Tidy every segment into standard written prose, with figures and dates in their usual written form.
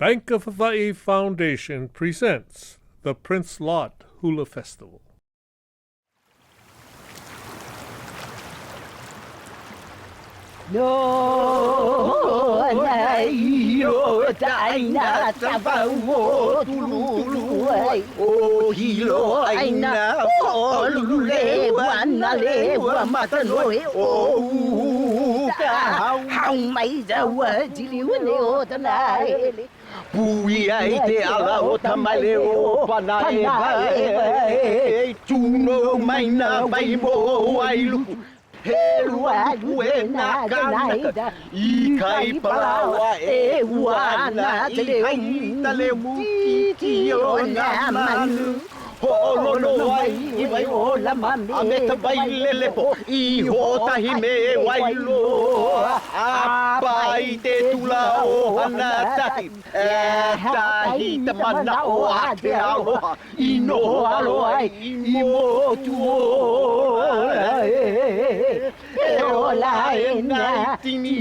Bank of Hawaii Foundation presents the Prince Lot HUla Festival. No, yo taina tavao tulu o hilo aina o lule wanale wa matanoe o how mai da wa diliune o tanai Puili ai te ala o tamale o panae tuno maina vai mo ai luku Helua luena kanaka Ikai palawa e uana Tale muki o na manu Holo ai I vai o la mame Ameta vai lelepo I hota hime wailo Apai te tula o hana tahi Tahi te mana o ate aloha I no aloha I mo tuo Ola e na tini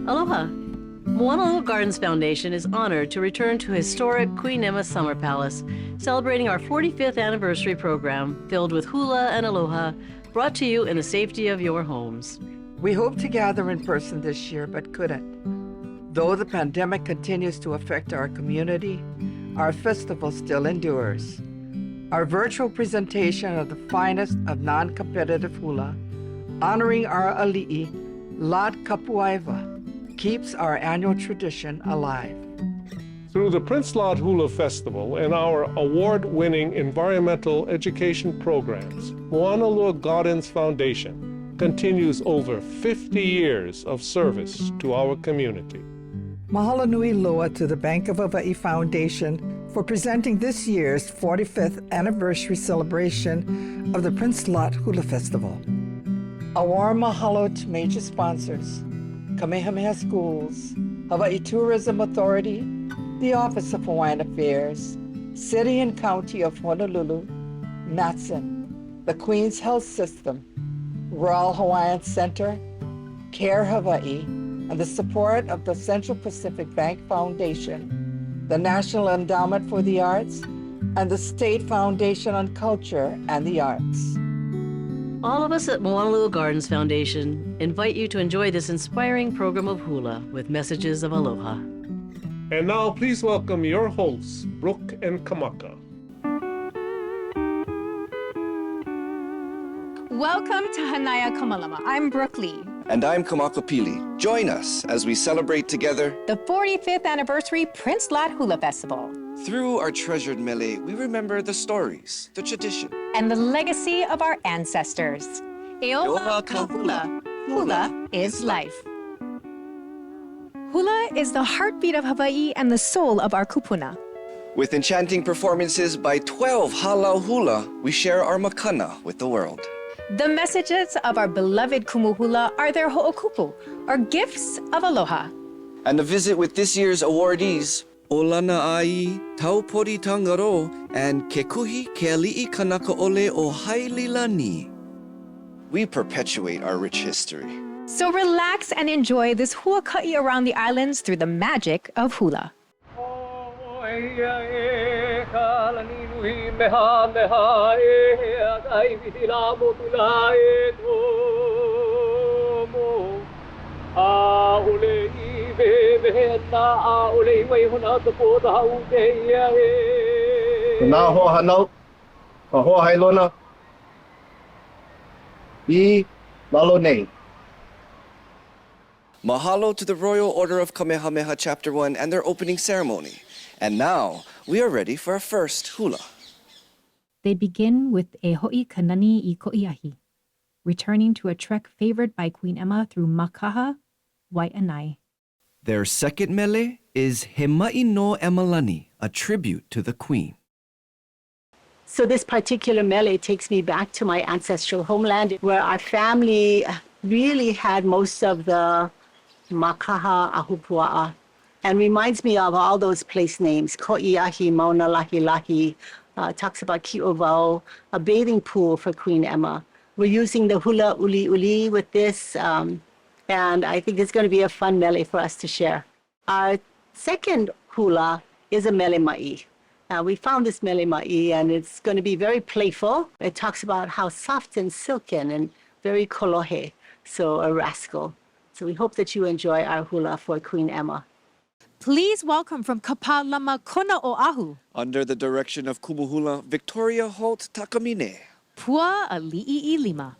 Aloha! Honolulu Gardens Foundation is honored to return to historic Queen Emma Summer Palace, celebrating our 45th anniversary program filled with hula and aloha, brought to you in the safety of your homes. We hoped to gather in person this year, but couldn't. Though the pandemic continues to affect our community, our festival still endures. Our virtual presentation of the finest of non-competitive hula, honoring our ali'i, Lot Kapuaiwa, keeps our annual tradition alive. Through the Prince Lot HUla Festival and our award-winning environmental education programs, Honolulu Gardens Foundation continues over 50 years of service to our community. Mahalo nui loa to the Bank of Hawaii Foundation for presenting this year's 45th anniversary celebration of the Prince Lot HUla Festival. A warm mahalo to major sponsors, Kamehameha Schools, Hawaii Tourism Authority, the Office of Hawaiian Affairs, City and County of Honolulu, Matson, the Queen's Health System, Royal Hawaiian Center, CARE Hawaii, and the support of the Central Pacific Bank Foundation, the National Endowment for the Arts, and the State Foundation on Culture and the Arts. All of us at Honolulu Gardens Foundation invite you to enjoy this inspiring program of hula with messages of aloha. And now please welcome your hosts, Brooke and Kamaka. Welcome to Hanaya Kamalama. I'm Brooke Lee. And I'm Kamaka Puili. Join us as we celebrate together The 45th anniversary Prince Lot HUla Festival. Through our treasured mele, we remember the stories, the tradition, And the legacy of our ancestors. Eola Ka Hula. Hula is life. Hula is the heartbeat of Hawaii and the soul of our kupuna. with enchanting performances by 12 Hālau hula, we share our makana with the world. The messages of our beloved kumuhula are their ho'okupu, or gifts of aloha. And a visit with this year's awardees, Olana ai, Taupori Tangaro, and Kekuhi Keali'i Kanaka Ole o Haililani. We perpetuate our rich history. So relax and enjoy this huaka'i around the islands through the magic of hula. Mahalo to the Royal Order of Kamehameha Chapter 1 and their opening ceremony. And now, we are ready for our first hula. They begin with E Ho'i Kanani I Ko'iahi, returning to a trek favored by Queen Emma through Makaha, Waianae. Their second mele is He Ma'i no Emalani, a tribute to the Queen. So this particular mele takes me back to my ancestral homeland, where our family really had most of the makaha ahupua'a and reminds me of all those place names. Ko'iahi, Mauna Lahi Lahi, talks about Ki'ovau, a bathing pool for Queen Emma. We're using the hula uli uli with this, and I think it's going to be a fun mele for us to share. Our second hula is a mele ma'i. We found this mele ma'i, and it's going to be very playful. It talks about how soft and silken and very kolohe, so a rascal. So we hope that you enjoy our hula for Queen Emma. Please welcome from Kapalama Kona Oahu, Under the direction of Kumuhula Victoria Holt Takamine. Pua Ali'i Lima.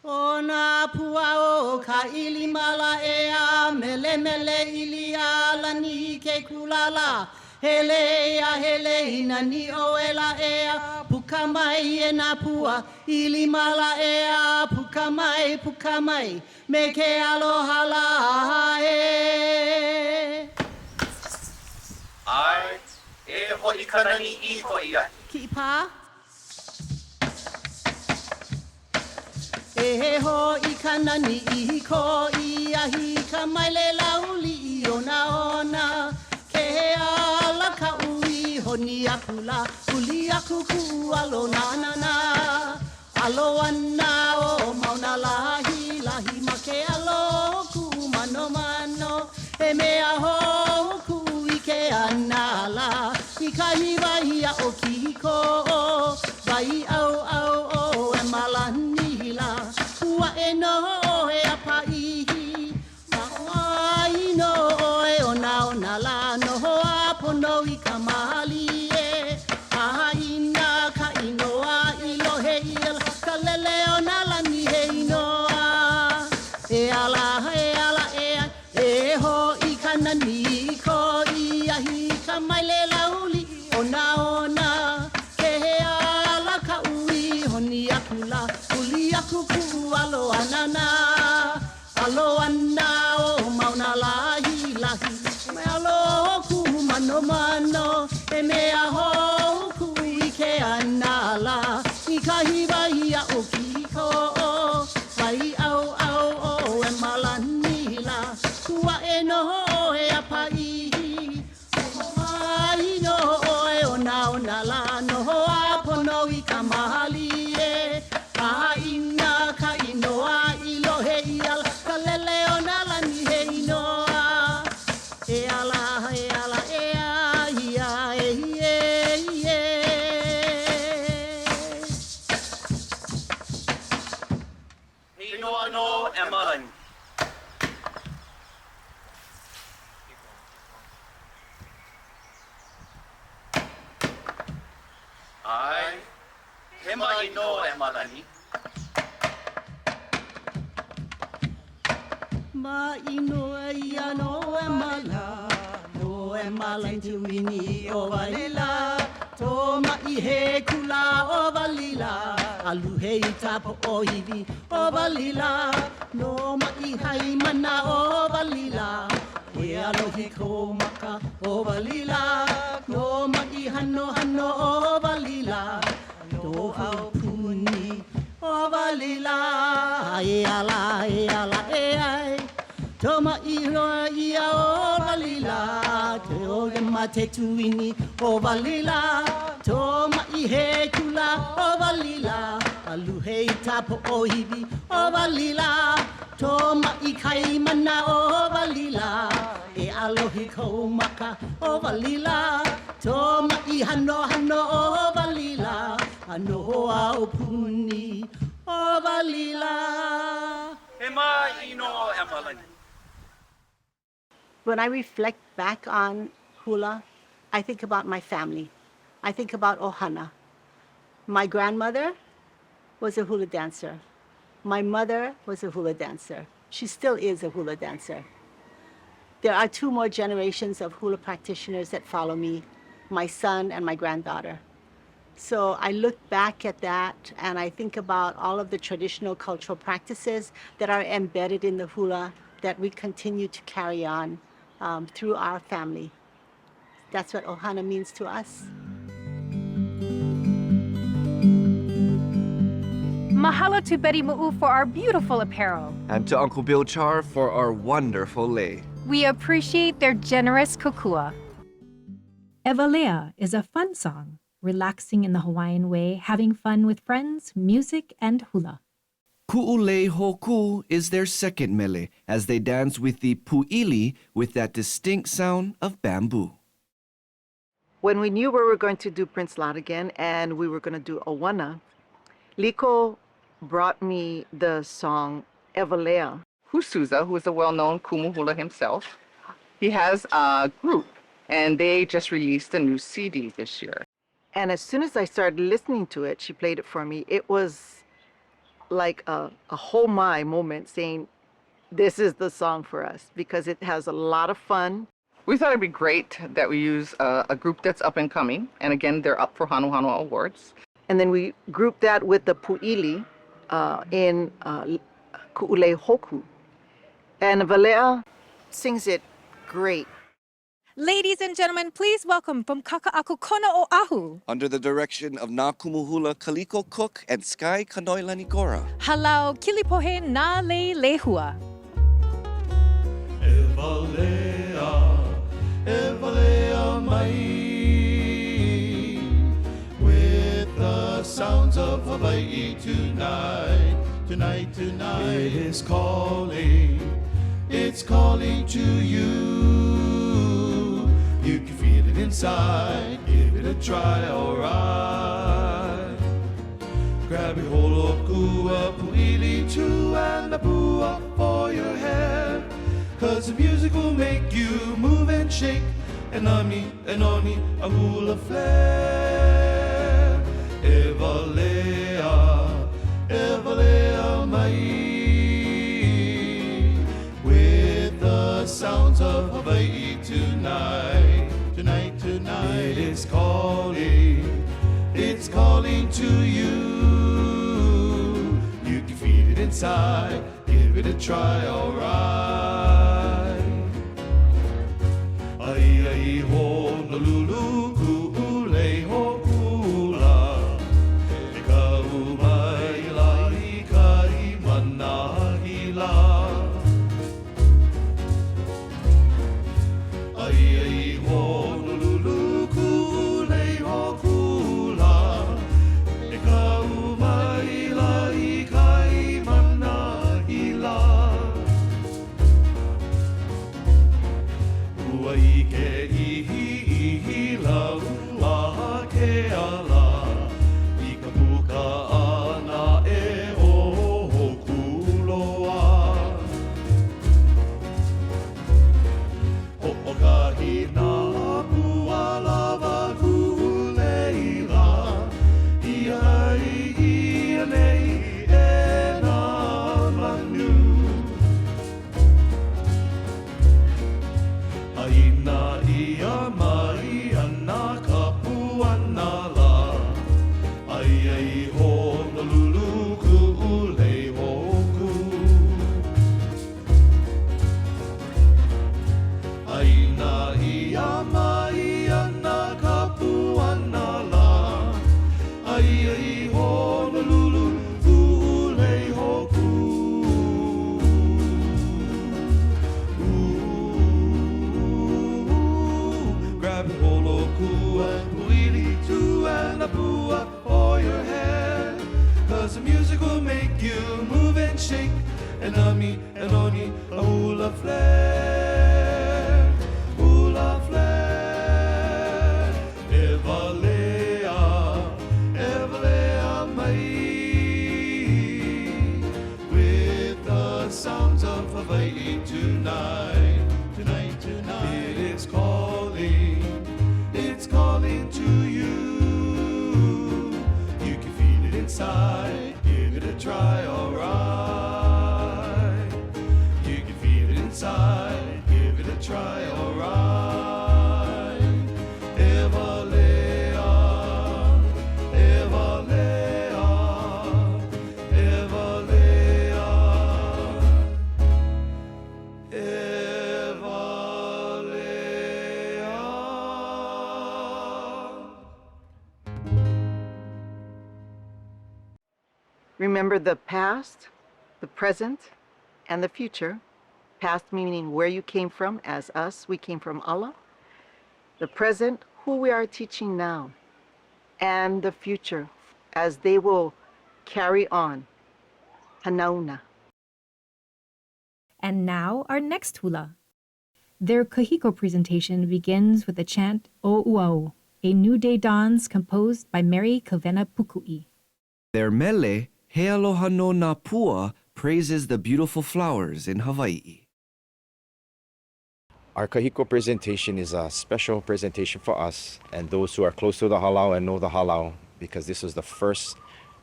Ona pua o ka ilimala ea mele mele ilia lani ke kulala hele ina ni oela ea puka mai e na pua ilimala ea puka mai me ke aloha la e ai e hoi kanani I hoi ai ki pa e ho I kanani I ko I ahi ka mai le lauli I ona ke ala ka ui honi akula uli aku ku alo na alo ana o mauna lahi ma ke alo ku mano e mea ho ku I ke anala I ka hiwa o kiko vai au e malani la ua e no e apai mawai no e ona la no a pono I ka mali e aina ka inoa I lohe I ka lele ona la ni he inoa e ala e ho I kanani ko I ahi ka mai le lauli ona ke he ala ka ui honi akula uli aku ku alo ana o mauna lahi me alo ku mano e mea ho ku I ke anala I ka hiwa o kiko vai au e malani la ua e no e apai ai no e ona la no a pono I ka mahali e aina ka inoa I lohe I ala ka lele ona la ni he inoa e ala e ai e Hinoa no e marani ai he mai no e marani ma ino ia no e mala tu ini o valila to ma I he kula o valila alu he tapo o hivi o valila no ma I hai mana o valila e alohi ko maka o valila no ma I hano o valila do au puni o valila e ala e ai toma I roa ia o valila te o le mate tuini o valila toma I he kula o valila alu he tapo o hivi o valila toma I kai mana o valila e alohi ko maka o valila toma I hano o valila ano au puni o valila he mai no e marani When I reflect back on hula, I think about my family. I think about Ohana. My grandmother was a hula dancer. My mother was a hula dancer. She still is a hula dancer. There are 2 more generations of hula practitioners that follow me, my son and my granddaughter. So I look back at that and I think about all of the traditional cultural practices that are embedded in the hula that we continue to carry on through our family. That's what Ohana means to us. Mahalo to Betty Mu'u for our beautiful apparel. And to Uncle Bill Char for our wonderful lei. We appreciate their generous kokua. Evalea is a fun song, relaxing in the Hawaiian way, having fun with friends, music, and hula. Ku'ulei hoku is their second mele as they dance with the puili with that distinct sound of bamboo. When we knew we were going to do Prince Lot again and we were going to do Ohana, Liko brought me the song Evalea. Husuza, who is a well-known kumu hula himself, he has a group, and they just released a new CD this year. And as soon as I started listening to it, she played it for me. It was like a whole my moment saying, this is the song for us because it has a lot of fun. We thought it'd be great that we use a group that's up and coming, and again, they're up for Hanu Hanu Awards. And then we grouped that with the puili in Ku'ulei Hoku. And Valea sings it great. Ladies and gentlemen, please welcome from Kaka'ako Kona Oahu, Under the direction of Nā Kumuhula Kaliko Cook and Sky Kanoilani Gora. Halau Kilipohe Nā Le Lehua. Evalea, Evalea mai, with the sounds of Hawaiʻi tonight, tonight, tonight. It's calling to you. You can feel it inside, give it a try, alright. Grab your hold of kua, puili too, and the pua for your head. Cause the music will make you move and shake, and oni, a hula flare. Evalea, Evalea mai, with the sounds of Hawaiʻi tonight, tonight, tonight. It's calling to you. You can feel it inside, give it a try, alright. Ai Honolulu, ku'ulei hokula, e ka umaila i ka imanahila. Ai Honolulu, ku'ulei hokula, e ka umaila i ka imanahila. Ua i ke ihi lau ke ala, i ka puka ana e o hokuloa. Ho'okahi nā pua lava ku'uleila, ia nei e nā manu. Aina ia mai ana ka puana la, ai Honolulu ku'ulei hoku. Aina ia mai ana ka puana la, ai Honolulu ku'ulei hoku. Grab your holo kua, puili too, and a pua for your head. Cause the music will make you move and shake, and oni, a hula flare, hula flare. Evalea, Evalea mai, with the sounds of Hawaiʻi tonight, tonight, tonight. It's calling to you. You can feel it inside, give it a try, alright. You can feel it inside, give it a try, alright. Evalea, Evalea, Evalea, Evalea. Remember the past, the present, and the future, Past meaning where you came from, as us, we came from Allah. The present, who we are teaching now. And the future, as they will carry on. Hanauna. And now our next hula. Their Kahiko presentation begins with the chant O Uau, A New Day Dawns, composed by Mary Kavena Pukui. Their mele, He Aloha no Nā Pua, praises the beautiful flowers in Hawaiʻi. Our Kahiko presentation is a special presentation for us and those who are close to the Hālau and know the Hālau, because this was the first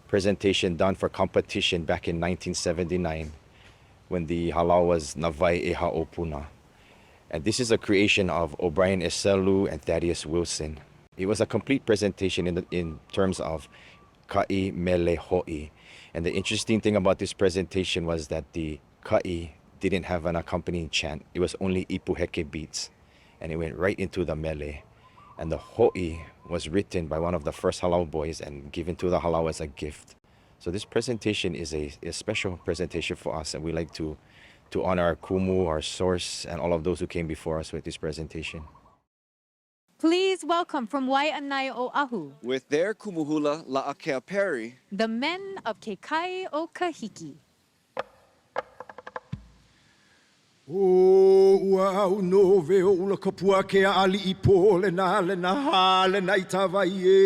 presentation done for competition back in 1979 when the Hālau was Nawai e Ha'opuna. And this is a creation of O'Brien Eselu and Thaddeus Wilson. It was a complete presentation in terms of ka'i, mele, ho'i. And the interesting thing about this presentation was that the ka'i didn't have an accompanying chant. It was only ipuheke beats. And it went right into the mele. And the ho'i was written by one of the first Hālau boys and given to the Hālau as a gift. So this presentation is a special presentation for us, and we like to honor our kumu, our source, and all of those who came before us with this presentation. Please welcome from Waianae Oahu, With their kumuhula La'akea Perry, the men of Kekai o Kahiki. O ua no veo ula kapua ke ali I po le na ha le na I tawai e.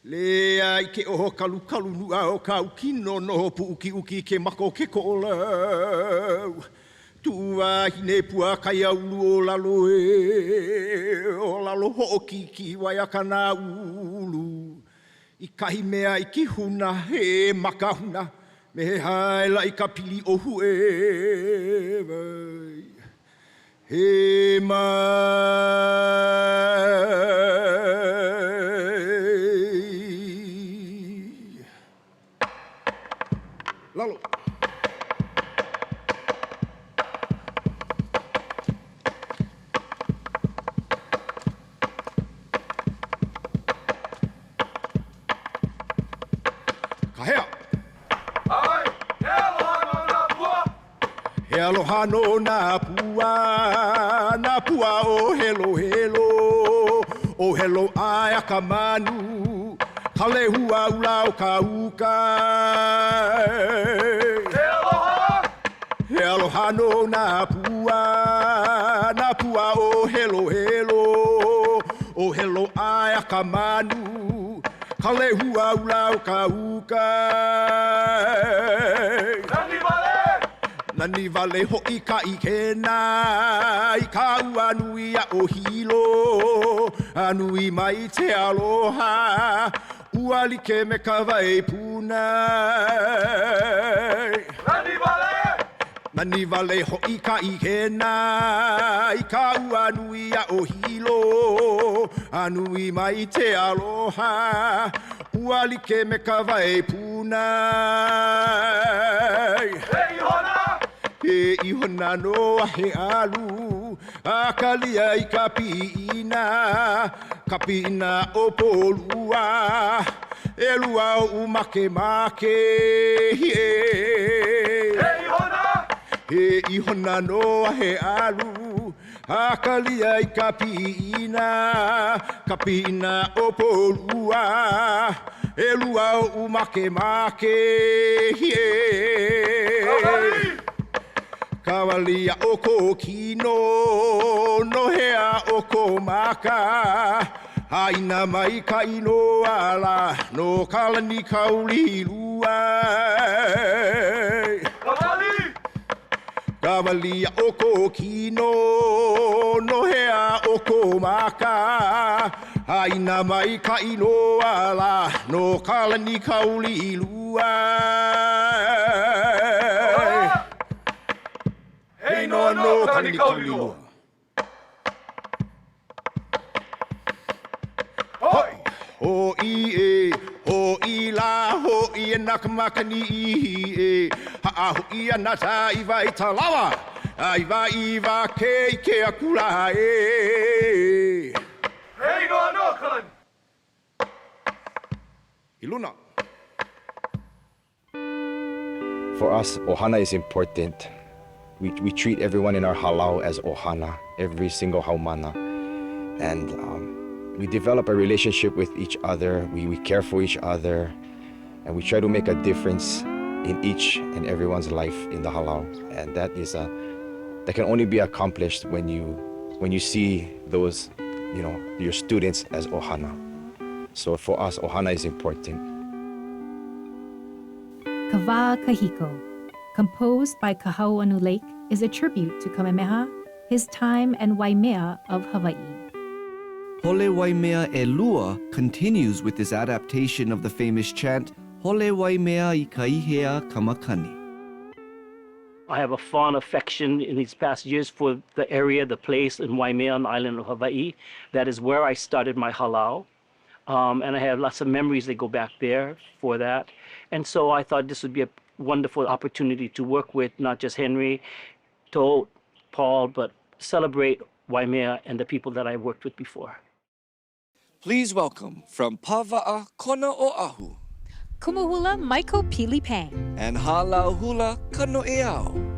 Le ai ke oho kalu nua o ka ukino no pu uki ke mako ke kolau. Tua hine pua kai aulu o lalo e, o lalo hoki ki waiakana ulu. I kahi mea I ki huna he makahuna. Me he haela I ka pili ohu e vai. He mai. Lalo. Kahea. He aloha no nā pua o helo, o helo ai a ka manu, ka lehua ula o ka uka. He aloha no nā pua o helo, o helo ai a ka manu, ka lehua ula o ka uka. Nani vale ho'i ka ikena, I ka ua nui a o hilo, anui mai te aloha, ua like me ka vai puna. Nani vale ho'i ka ikena, I ka ua nui a o hilo, anui mai te aloha, ua like me ka vai puna. He ihona noa he alu, a kalia I ka piina o polua, e lua o umake. He ihona noa he alu, a kalia I ka piina o polua, e lua o umake. Kawalia o ko kino, no hea o ko maka, haina mai ka ino ala, no kalani kauli lua. Kawalia o ko kino, no hea o ko maka, haina mai ka ino ala, no kalani kauli lua. Hei no kani kaulilua. Hoi! Hoi la, hoi e nakamakani e. Ha'ahui anata iwa I talawa. Iwa ke akula e. Hei no kani. For us, Ohana is important. We treat everyone in our halau as Ohana, every single haumana. And we develop a relationship with each other. We care for each other. And we try to make a difference in each and everyone's life in the halau. And that can only be accomplished when you see those, your students as Ohana. So for us, Ohana is important. Kava Kahiko, composed by Kahauanu Lake, is a tribute to Kamehameha, his time and Waimea of Hawaii. Hole Waimea e Lua continues with this adaptation of the famous chant, Hole Waimea I kaihea kamakani. I have a fond affection in these past years for the area, the place in Waimea on the island of Hawaii. That is where I started my halau. And I have lots of memories that go back there for that. And so I thought this would be a wonderful opportunity to work with not just Henry, Todd, Paul, but celebrate Waimea and the people that I've worked with before. Please welcome from Pava'a Kona Oahu Kumuhula Michael Pili Pang. and Halau Hula Kano'eau.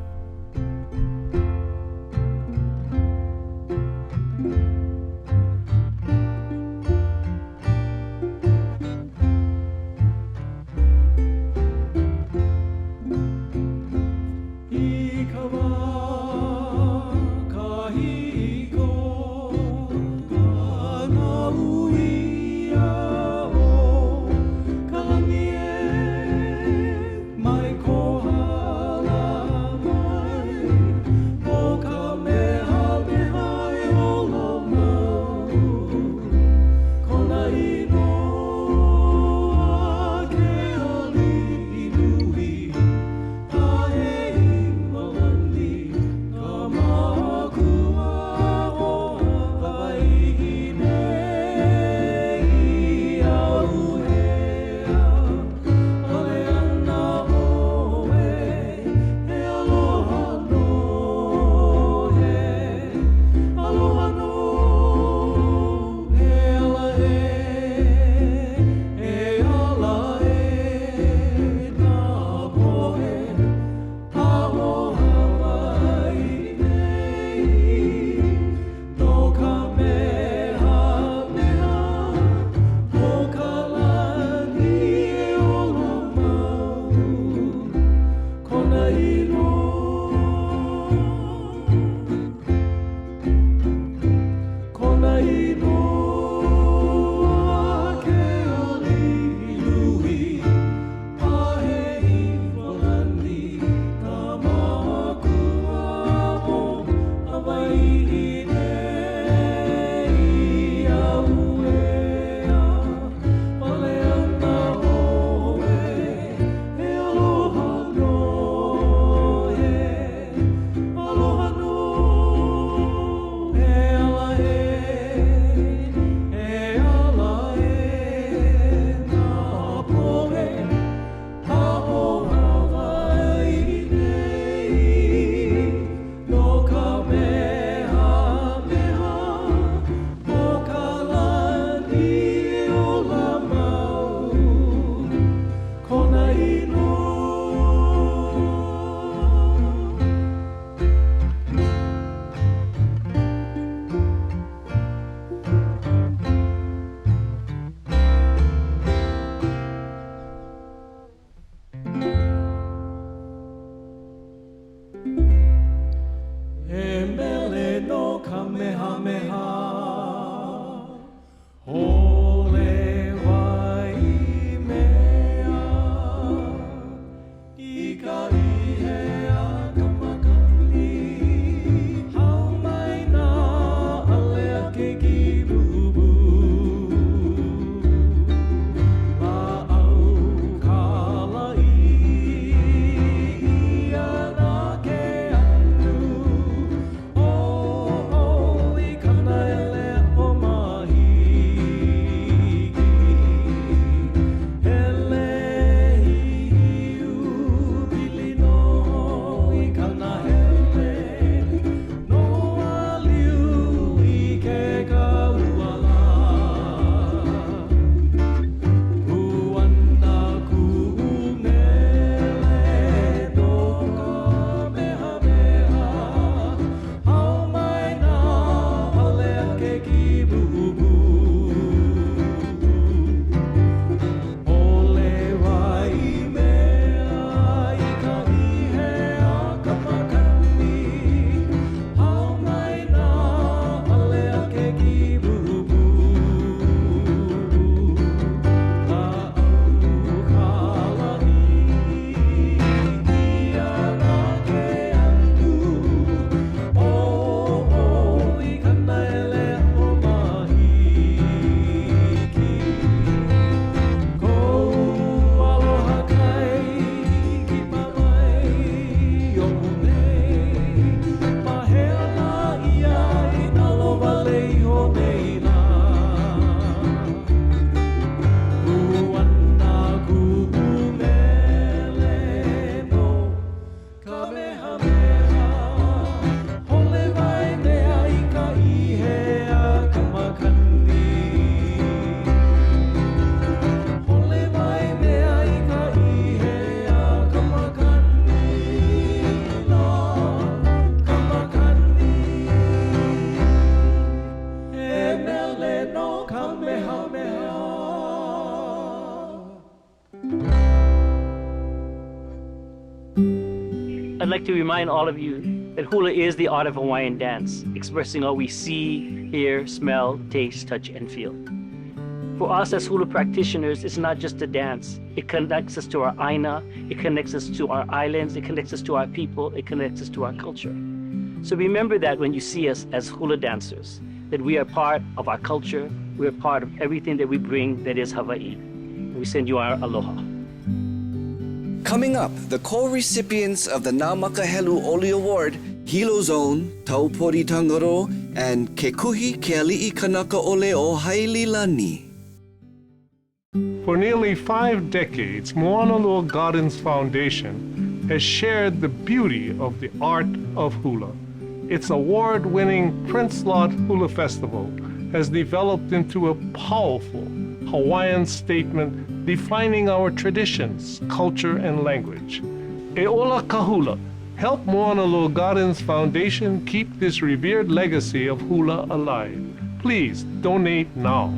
I'd like to remind all of you that hula is the art of Hawaiian dance, expressing all we see, hear, smell, taste, touch, and feel. For us as hula practitioners, it's not just a dance. It connects us to our aina, it connects us to our islands, it connects us to our people, it connects us to our culture. So remember that when you see us as hula dancers, that we are part of our culture, we are part of everything that we bring that is Hawaii. We send you our aloha. Coming up, the co-recipients of the Nā Makahelu Oli Award, Hilo's own Taupori Tangaro and Kekuhi Ke Ali'i Kanaka Ole o Haililani. For nearly 5 decades, Moanalua Gardens Foundation has shared the beauty of the art of hula. Its award-winning Prince Lot HUla Festival has developed into a powerful Hawaiian statement defining our traditions, culture, and language. Eola Ka Hula, help Moanalua Gardens Foundation keep this revered legacy of hula alive. Please donate now.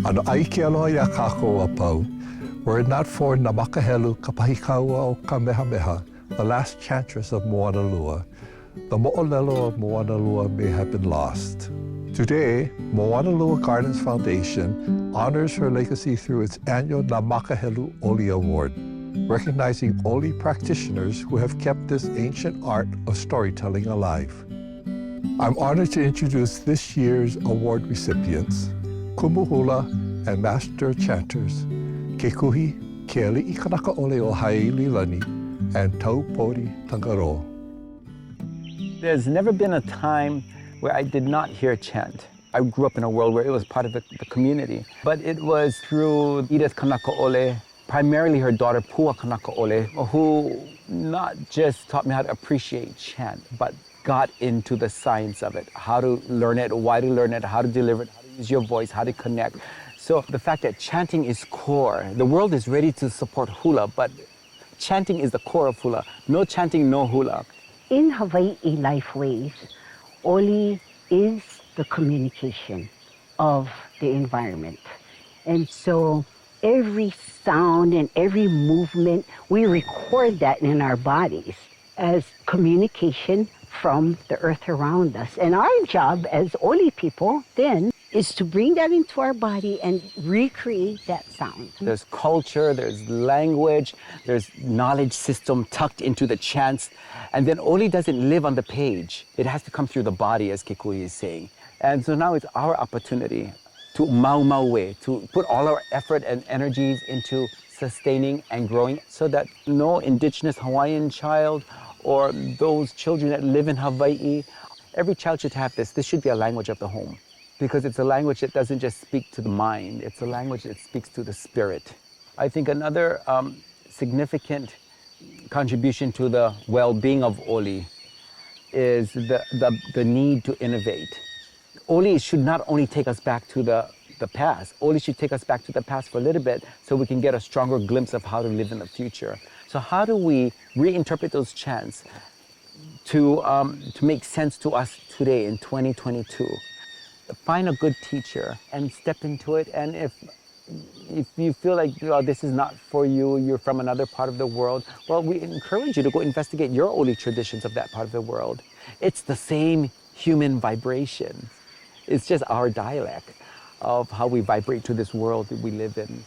Ano aike aloha ia kākou a pau. Were it not for Nā Makahelu Ka Pahikaua o Kamehameha, the last chantress of Moanalua, the mo'olelo of Moanalua may have been lost. Today, Moanalua Gardens Foundation honors her legacy through its annual Nā Makahelu Oli Award, recognizing Oli practitioners who have kept this ancient art of storytelling alive. I'm honored to introduce this year's award recipients, Kumuhula and Master Chanters, Kekuhi Ke Ali'i Kanaka Ole o Haililani, and Taupori Tangaro. There's never been a time where I did not hear chant. I grew up in a world where it was part of the community, but it was through Edith Kanaka Ole, primarily her daughter Pua Kanaka Ole, who not just taught me how to appreciate chant, but got into the science of it, how to learn it, why to learn it, how to deliver it, how to use your voice, how to connect. So the fact that chanting is core, the world is ready to support hula, but chanting is the core of hula. No chanting, no hula. In Hawaii Lifeways, Oli is the communication of the environment. And so every sound and every movement, we record that in our bodies as communication from the earth around us. And our job as Oli people then is to bring that into our body and recreate that sound. There's culture, there's language, there's knowledge system tucked into the chants. And then Oli doesn't live on the page. It has to come through the body, as Kekui is saying. And so now it's our opportunity to mau to put all our effort and energies into sustaining and growing so that no indigenous Hawaiian child or those children that live in Hawaii, every child should have this. This should be a language of the home, because it's a language that doesn't just speak to the mind, it's a language that speaks to the spirit. I think another significant contribution to the well-being of Oli is the need to innovate. Oli should not only take us back to the past, Oli should take us back to the past for a little bit so we can get a stronger glimpse of how to live in the future. So how do we reinterpret those chants to make sense to us today in 2022? Find a good teacher and step into it. And if you feel like this is not for you, you're from another part of the world, well, we encourage you to go investigate your Oli traditions of that part of the world. It's the same human vibration. It's just our dialect of how we vibrate to this world that we live in.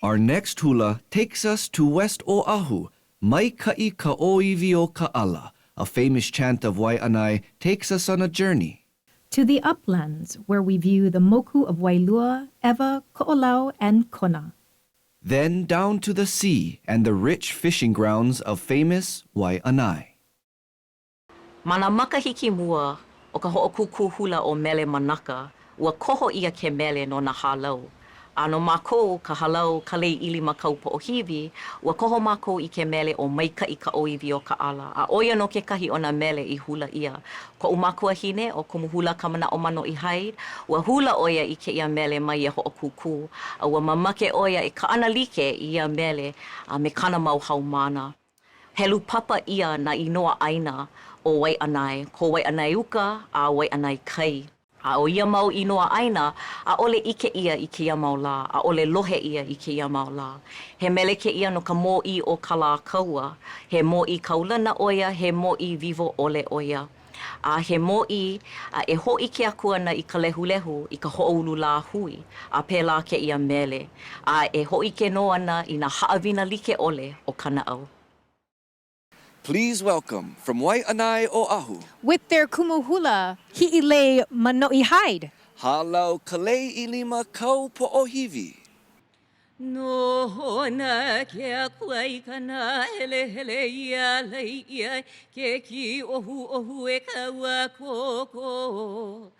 Our next hula takes us to West Oahu. Maikai ka oiwi o Kaala, a famous chant of Waianae, takes us on a journey. To the uplands, where we view the moku of Wailua, Ewa, Ko'olau, and Kona. Then down to the sea and the rich fishing grounds of famous Waianae. Mana makahiki mua o ka ho'okuku hula o mele manaka, ua koho ia ke mele no na halau. Ano mākou ka halau kalei ili makau po'ohiwi, ua koho mākou I ke mele o maikai ka oiwi o Kaala. A oia no kekahi o na mele I hula ia. Ko umakua hine o kumuhula kamana o mano I haid, ua hula oia I ke ia mele mai e ho'okuku. A ua mamake oia e ka ana like I ia mele me kana mau haumana. Helu papa ia na inoa aina o Waianae, ko Waianae uka a Waianae kai. A o ia mau inoa aina, a ole ike ia i ke ia mau la, a ole lohe ia i ke ia mau la. He mele ke ia no ka mō i o ka la kaua, he mō i kaulana oia, he mō i vivo ole oia. A he mō i, e ho'i ke aku ana i ka lehulehu i ka ho'oulu la hui, a pēlā ke ia mele. A e ho'i ke no ana i na haawina like ole o kana au. Please welcome from Waianae Oahu. With their kumu hula, hi'ilei mano'i hide. Halau kalei ilima kau po'ohivi. No na ke akuai kana hele hele ia lei ia ke ki ohu e kaua koko.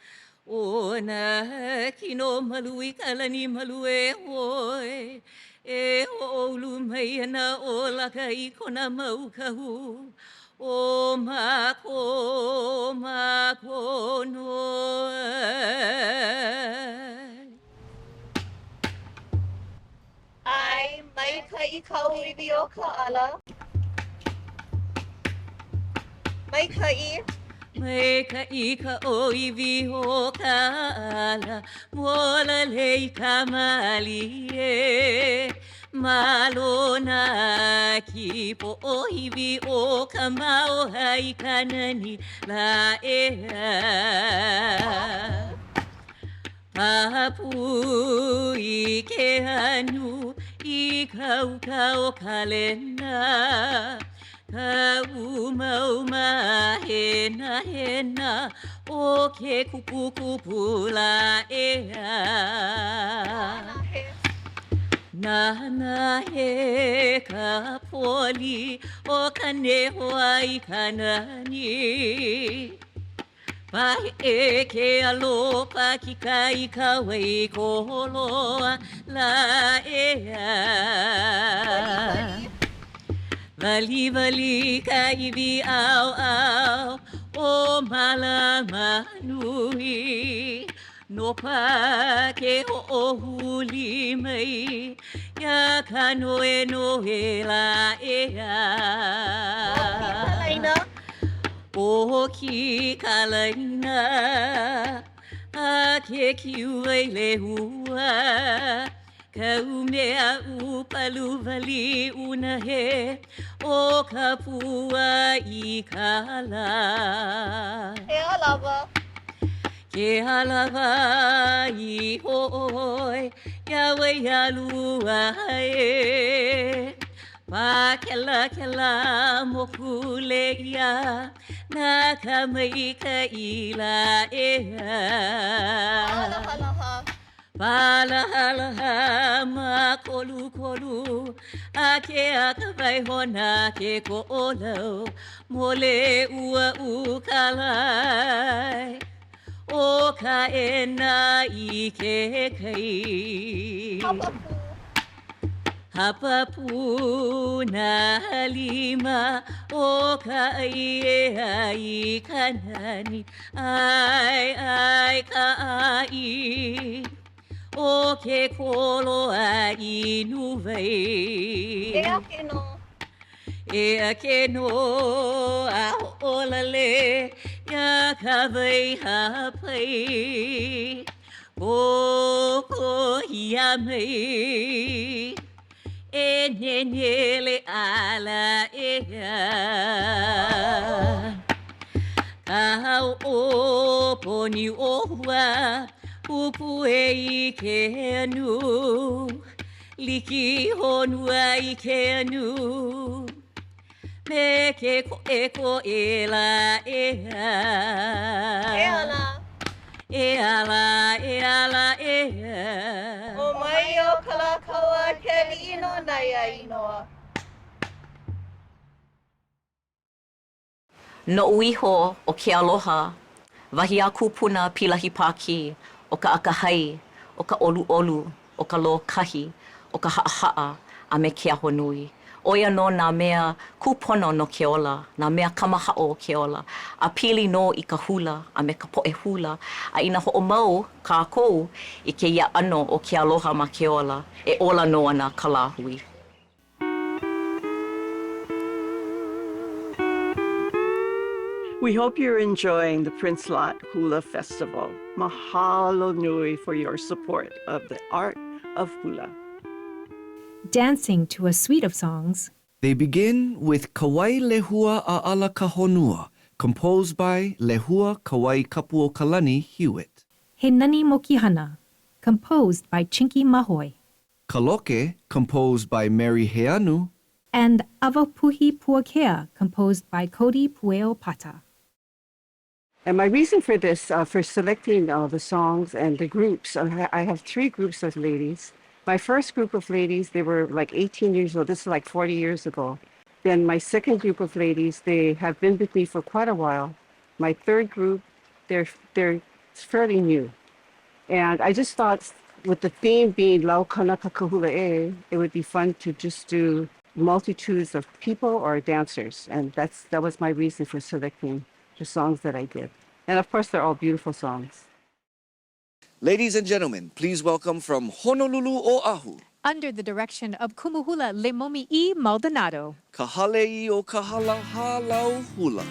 O na kino malui kalani malue hoi. E olu mai ana o laka I kona mau kahu. O mako no. Ai mai ka I kau iwi o Kaala. Mai ka I. Mai ka I ka o iwi o Kaala. Mola lei ka mali e. Malona ki po o iwi o ka mau hai kanani la ea. Papu I ke anu I kau kau kalena. Kau mau hena hena o ke kupu kupu la ea. Nana he ka poli o ka neho ai kanani. Pai e ke alopa ki kai ka wei koloa la ea. Vali vali ka iwi au au o malama nui. No pa ke o huli mai ya ka noe la ea. O ki kalaina a ke kiuai le hua. Ka umea upalu vali una he o ka pua I Kaala. E alava. Ke alava I hoi, yawe yalua e. Pa kela mokule ia, na ka mai ka ila ea. Palahala ma kolu a ke aka vai hona ke ko olau mole ua ukalai o ka ena I ke kai. Hapapu na halima o ka ai kanani ai ka ai. O ke kolo ai nuvei. E ake no a olale ya ka vai hapai. Koko ia mai e nenele ala ea. Ka o poni ohua upu I ke anu, liki honua I ke anu, me ke ko e la ea. E ala ea. O mai o kalakaua ke ino nai inoa. No uiho o ke aloha, wahi a kupuna pilahi pāki, o ka akahai, o ka olu, o ka lo kahi, o ka haa a me ke aho nui. Oia no nā mea kupono no ke ola, nā mea kamahao o ke ola. A pili no I ka hula, a me ka po'e hula. A ina ho'omau kākou I ke ia ano o ke aloha ma ke ola, e ola no ana ka lāhui. We hope you're enjoying the Prince Lot HUla Festival. Mahalo nui for your support of the art of hula. Dancing to a suite of songs. They begin with Kauai Lehua a Ala Kahonua, composed by Lehua Kauai Kapuokalani Hewitt. He Nani Mokihana, composed by Chinky Mahoy. Kaloke, composed by Mary Heanu. And Avapuhi Puakea, composed by Cody Pueo Pata. And my reason for this, for selecting the songs and the groups, I have 3 groups of ladies. My first group of ladies, they were like 18 years old. This is like 40 years ago. Then my second group of ladies, they have been with me for quite a while. My third group, they're fairly new. And I just thought with the theme being Laukanaka Ka Hula, it would be fun to just do multitudes of people or dancers. And that was my reason for selecting the songs that I did. And of course, they're all beautiful songs. Ladies and gentlemen, please welcome from Honolulu, Oahu. Under the direction of Kumuhula Lemomi E. Maldonado. Kahalei o Kahala Hālau Hula.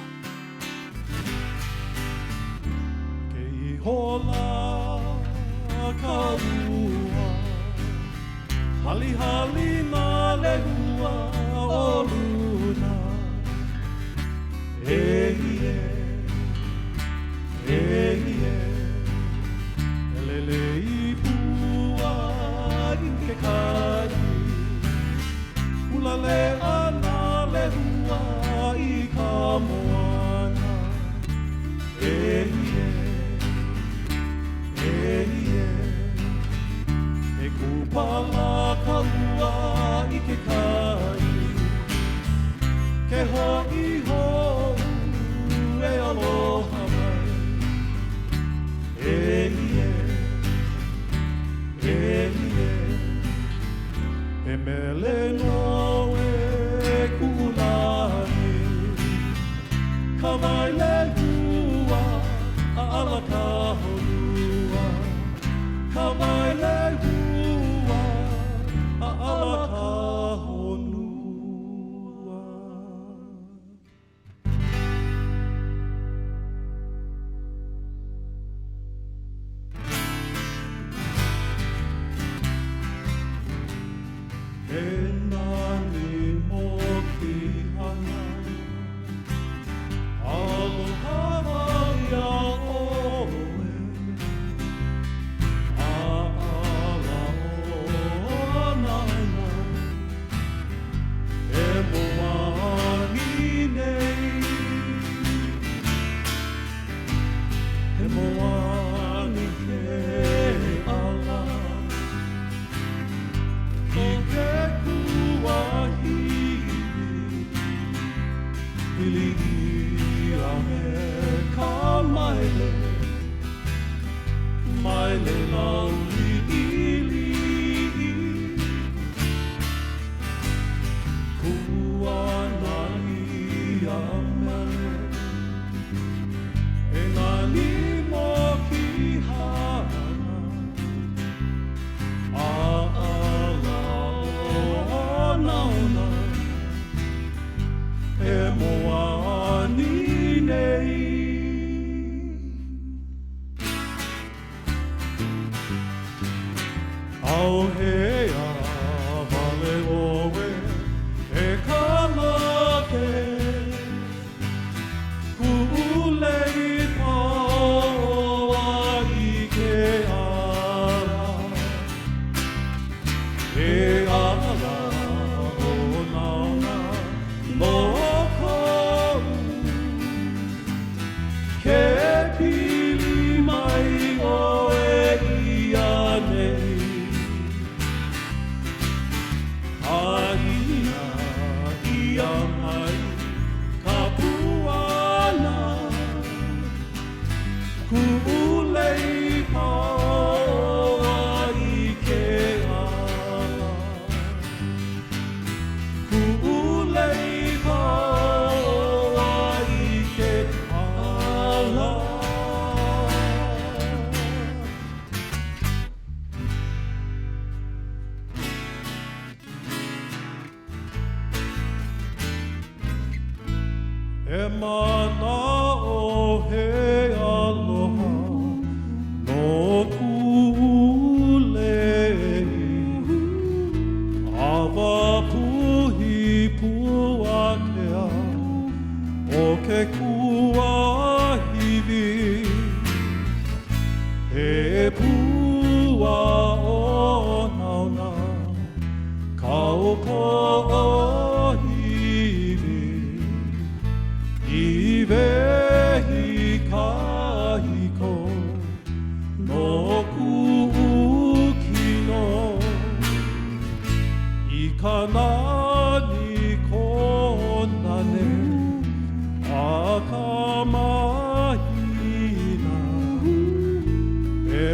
Kei hola ka lua, hali hali na lehua o luna. Elelei pua i ke kai, hula lea na lehua i ka moana. E kupala ka lua i ke kai, ke ho'i hou e aloha mai. E mele no e kulani, ka vai le hua a ala ka honua. Ka vai le hua a ala ka honua.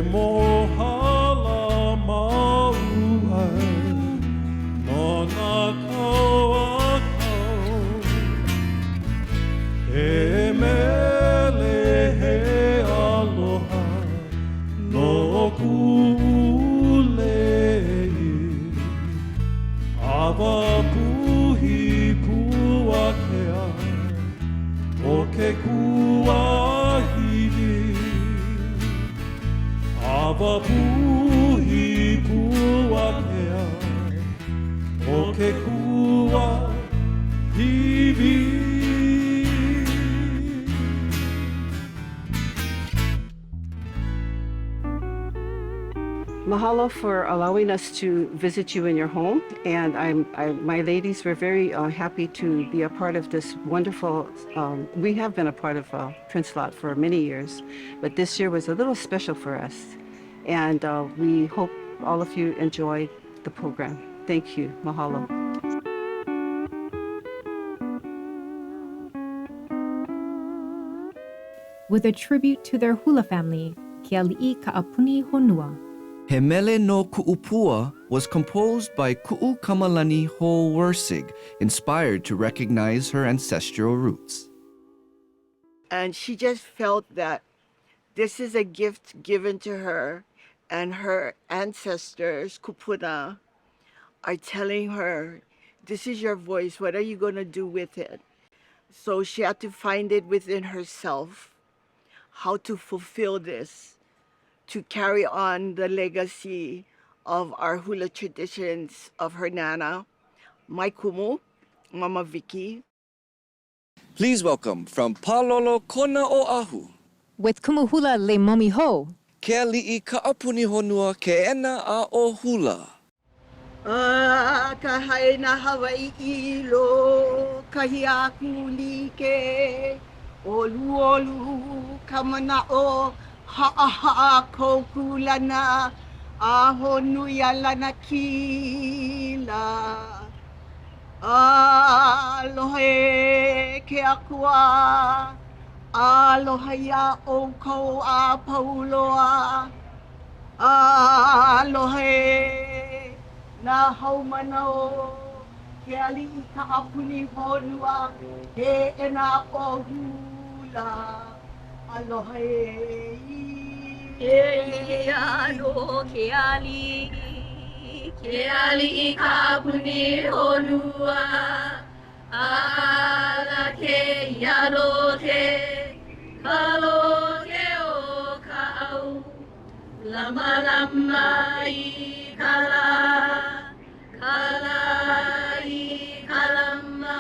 mohala mauai no na kauakau he mele he aloha no ku'ulei awa puhi puakea o ke kuahili awa puhi puakea o ke kuahili. Mahalo for allowing us to visit you in your home, and my ladies were very happy to be a part of this wonderful. We have been a part of Prince Lot for many years, but this year was a little special for us, and we hope all of you enjoy the program. Thank you, mahalo. With a tribute to their hula family, Ke ali'i ka'apuni honua. He Mele no Ku'upua was composed by Ku'u Kamalani Ho'Wersig, inspired to recognize her ancestral roots. And she just felt that this is a gift given to her, and her ancestors, Kupuna, are telling her, this is your voice, what are you going to do with it? So she had to find it within herself, how to fulfill this, to carry on the legacy of our hula traditions of her nana, my kumu, Mama Vicky. Please welcome from Palolo Kona Oahu, with kumu hula le momi ho, Ke ali'i ka'apuni honua ke ena a o hula. Ka haina Hawaiʻi lo kahiaku like, olu olu ka mana'o ha'a koku lana, aho nuia lana kila. Aloha e ke akua, aloha ia o kou a pauloa, aloha e nā haumanao, ke ali'i ka'apuni honua, he ena o hula. Aloha e alo ke ali'i ka'apuni honua, ala ke ialo te, kalo ke o ka'au, lama lama I kala, kala I kalama,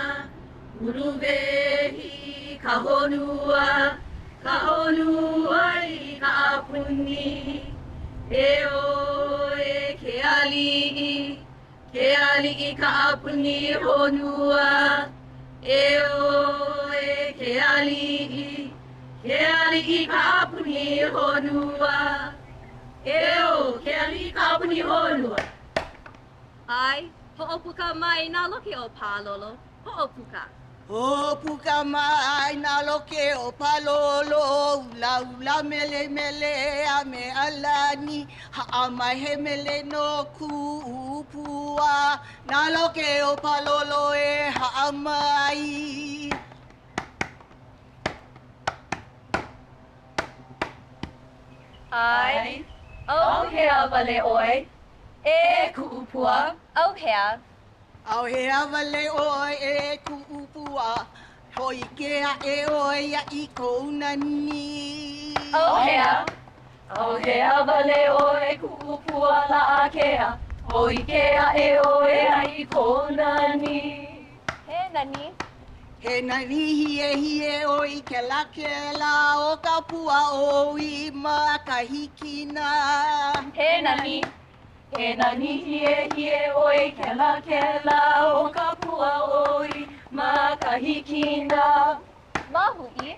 uruwehi ka honua, ka honua I ka'apuni, e o e ke ali'i ka'apuni honua, e o e ke ali'i ka'apuni honua, e o ke ali'i ka'apuni honua. Ai, ho'opuka mai nā loke o Palolo, ho'opuka. Ho'opuka mai nā loke o Palolo, ula ula mele mele a me alani, ha'a mai he mele no ku'upua, nā loke o Palolo e ha'a mai. Ai, au hea wale oi, e ku'upua, au hea. Au hea wale oi e ku'upua, hoi kea e oi a I kou nani. Au hea wale oi ku'upua la a kea, hoi kea e oi a I kou nani. He nani? He nani hie oi ke la o ka pua oi ma kahikina. He nani hie oi ke la o ka pua oi ma kahikina. Mahu'i.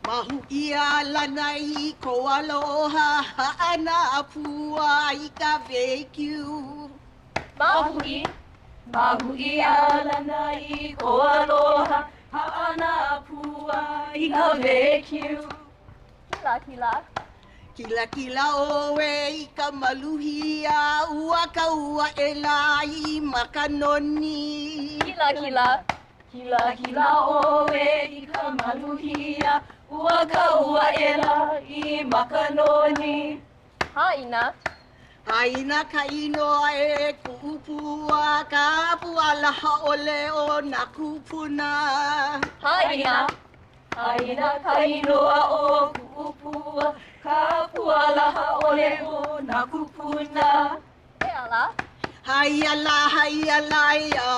Mahu'i a lana I ko aloha ha'ana pua I ka vekiu. Mahu'i a lana I ko aloha ha'ana pua I ka vekiu. Kila. Kila kila oe I ka maluhia ua ka ua e lai makanoni. Kila kila, kila kila oe I ka maluhia ua ka ua e lai makanoni. Haina. Haina ka inoa e kuupua ka pualaha ole o na kupuna. Haina. Haina ka inoa o kuupua ka pualaha ole o na kupuna. E ala. Haiala haiala ia.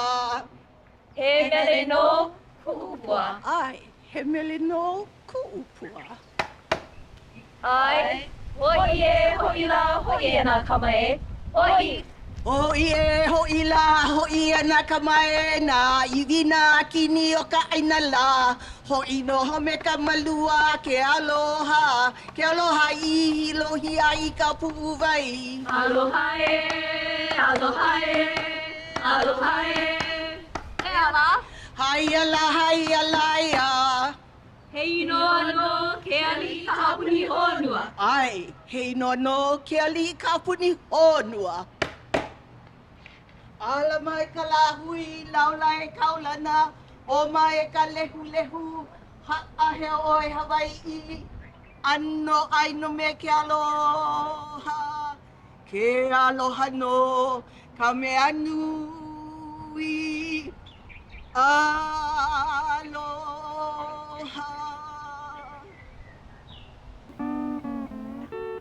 He mele no kuupua. Ai, he mele no kuupua. Ai, hoi e, hoi la, hoi e na kamae. Hoi. Hoi e, hoi la, hoi e na kamae na iwina kini o ka aina la. Hoi no home ka malua ke aloha I lohi ai ka pu'uwai. Aloha e, aloha e, aloha e. E ala. Haiala ia. Hei noa no ke ali ka hapuni honua. Ai, hei no ke ali ka hapuni honua. Ala mai ka lahui, laulai kaulana, o mai ka lehu, ha'ahe oi Hawaiʻi, anno ai no me ke aloha no, ka mea nui, aloha.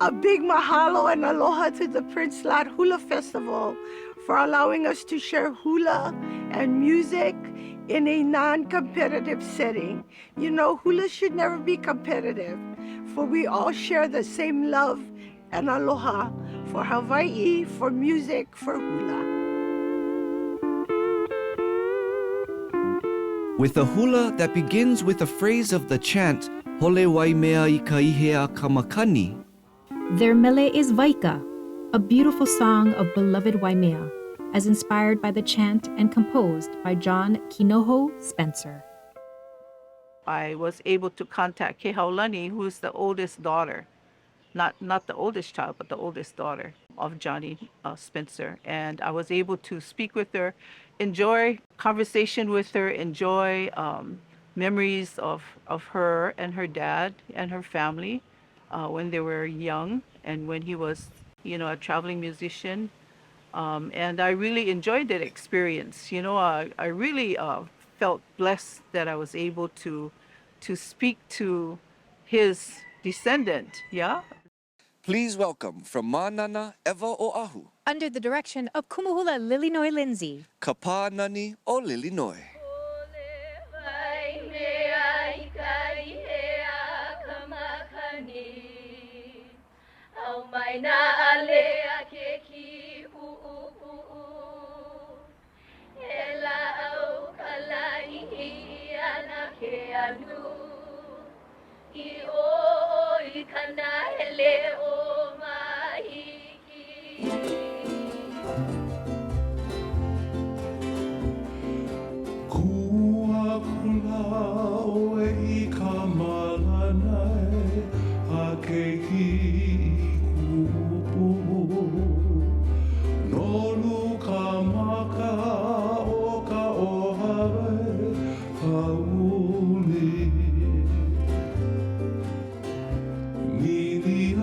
A big mahalo and aloha to the Prince Lot HUla Festival for allowing us to share hula and music in a non-competitive setting. You know, hula should never be competitive, for we all share the same love and aloha for Hawaii, for music, for hula. With a hula that begins with a phrase of the chant, Hole Waimea I ka ihea kamakani. Their mele is Vaika, a beautiful song of beloved Waimea, as inspired by the chant and composed by John Kinoho Spencer. I was able to contact Kehaulani, who's the oldest daughter, not the oldest child, but the oldest daughter of Johnny Spencer. And I was able to speak with her, enjoy conversation with her, enjoy memories of her and her dad and her family when they were young and when he was, a traveling musician. And I really enjoyed that experience. I really felt blessed that I was able to speak to his descendant, yeah? Please welcome from Manana Eva Oahu, Under the direction of Kumuhula Lilinoi Lindsay. Kapanani o Lilinoi. Mili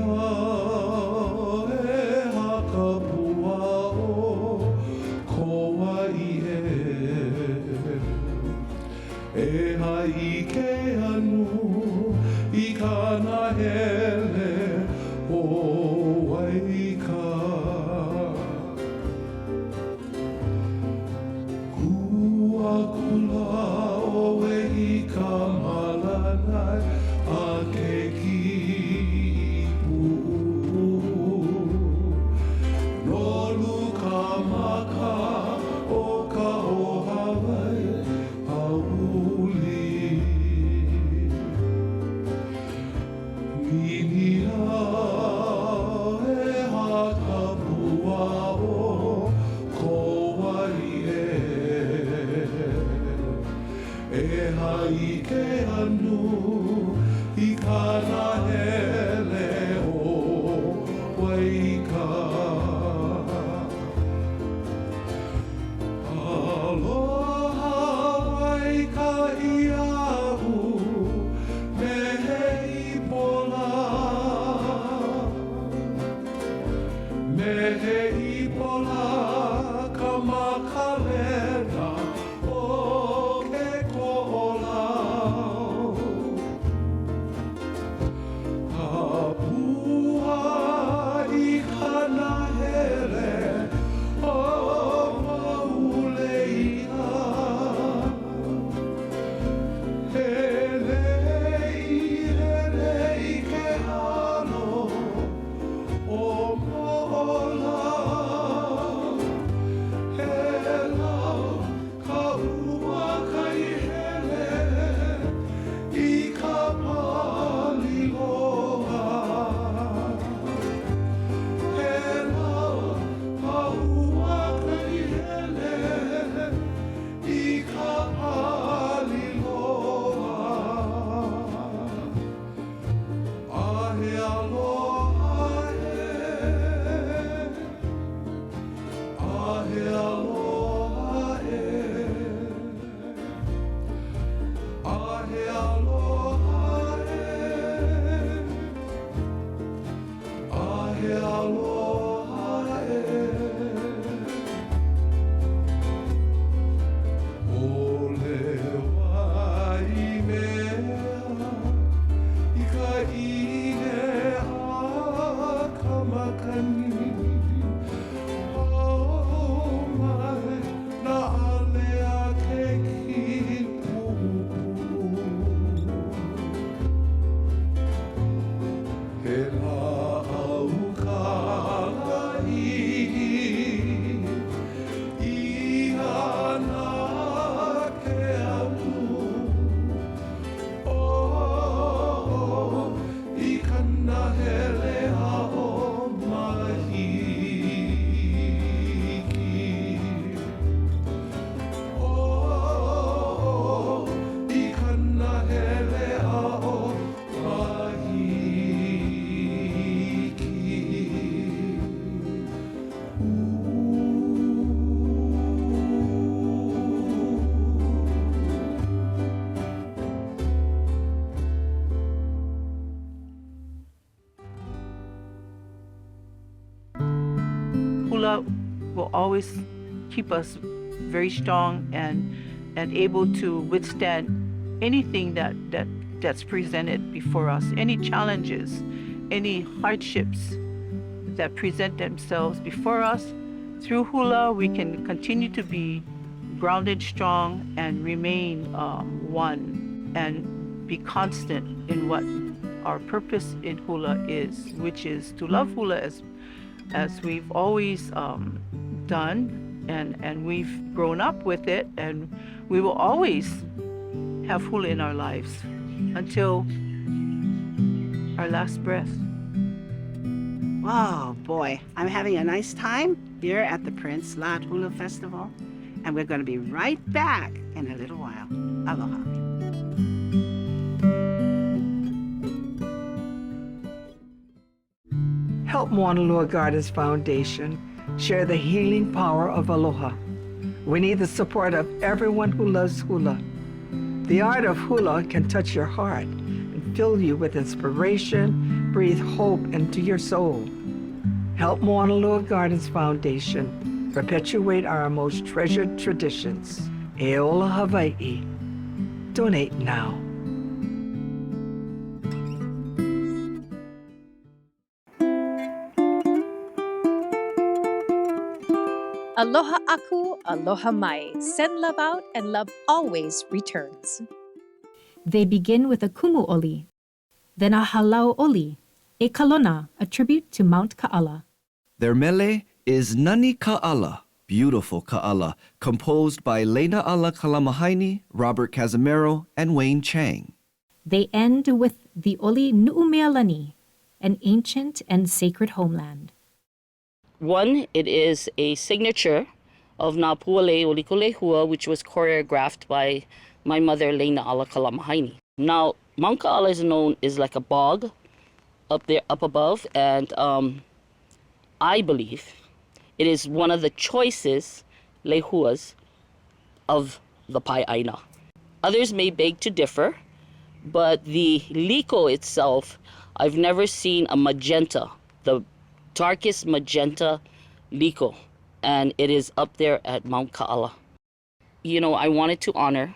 waika. Aloha waika iahu, mehe ipola. Mehe ipola ka makalena o ke ko'olau. Apua i kana hele o mauleia. Hele i ke halo o mo'ola. He lau ka ua kai hele i ka paliloa. He lau ka ua kai hele i ka paliloa. Ahe aloha he. Ahe aloha e. Ahe aloha e. Ahe aloha e. Ole Waimea i ka ine a ka makani. Oh my, na alea ke kipu. He la au kalai, i ana ke alu. Oh, i kana hele a o mahiki. Oh, i kana hele a o mahiki. Hula will always keep us very strong and able to withstand anything that's presented before us, any challenges, any hardships that present themselves before us. Through hula, we can continue to be grounded, strong, and remain one, and be constant in what our purpose in hula is, which is to love hula as we've always done, and we've grown up with it, and we will always have hula in our lives until our last breath. Oh boy, I'm having a nice time here at the Prince Lot HUla Festival, and we're going to be right back in a little while. Aloha. Help Mauna Loa Gardens Foundation share the healing power of aloha. We need the support of everyone who loves hula. The art of hula can touch your heart and fill you with inspiration, breathe hope into your soul. Help Mauna Loa Gardens Foundation perpetuate our most treasured traditions. Eola Hawaiʻi. Donate now. Aloha aku, aloha mai. Send love out and love always returns. They begin with a kumu oli, then a halau oli, a kalona, a tribute to Mount Kaala. Their mele is Nani Kaala, beautiful Kaala, composed by Lena Ala Kalamahaini, Robert Casimiro, and Wayne Chang. They end with the oli Nu'umealani, an ancient and sacred homeland. One, it is a signature of Nā Puale o Likolehua, which was choreographed by my mother, Lena Ala Kalamahaini. Now, Mount Kaala is known as like a bog up there, up above, and I believe it is one of the choices lehuas of the Pai'aina. Others may beg to differ, but the liko itself, I've never seen a magenta, the darkest magenta liko, and it is up there at Mount Kaala. You know, I wanted to honor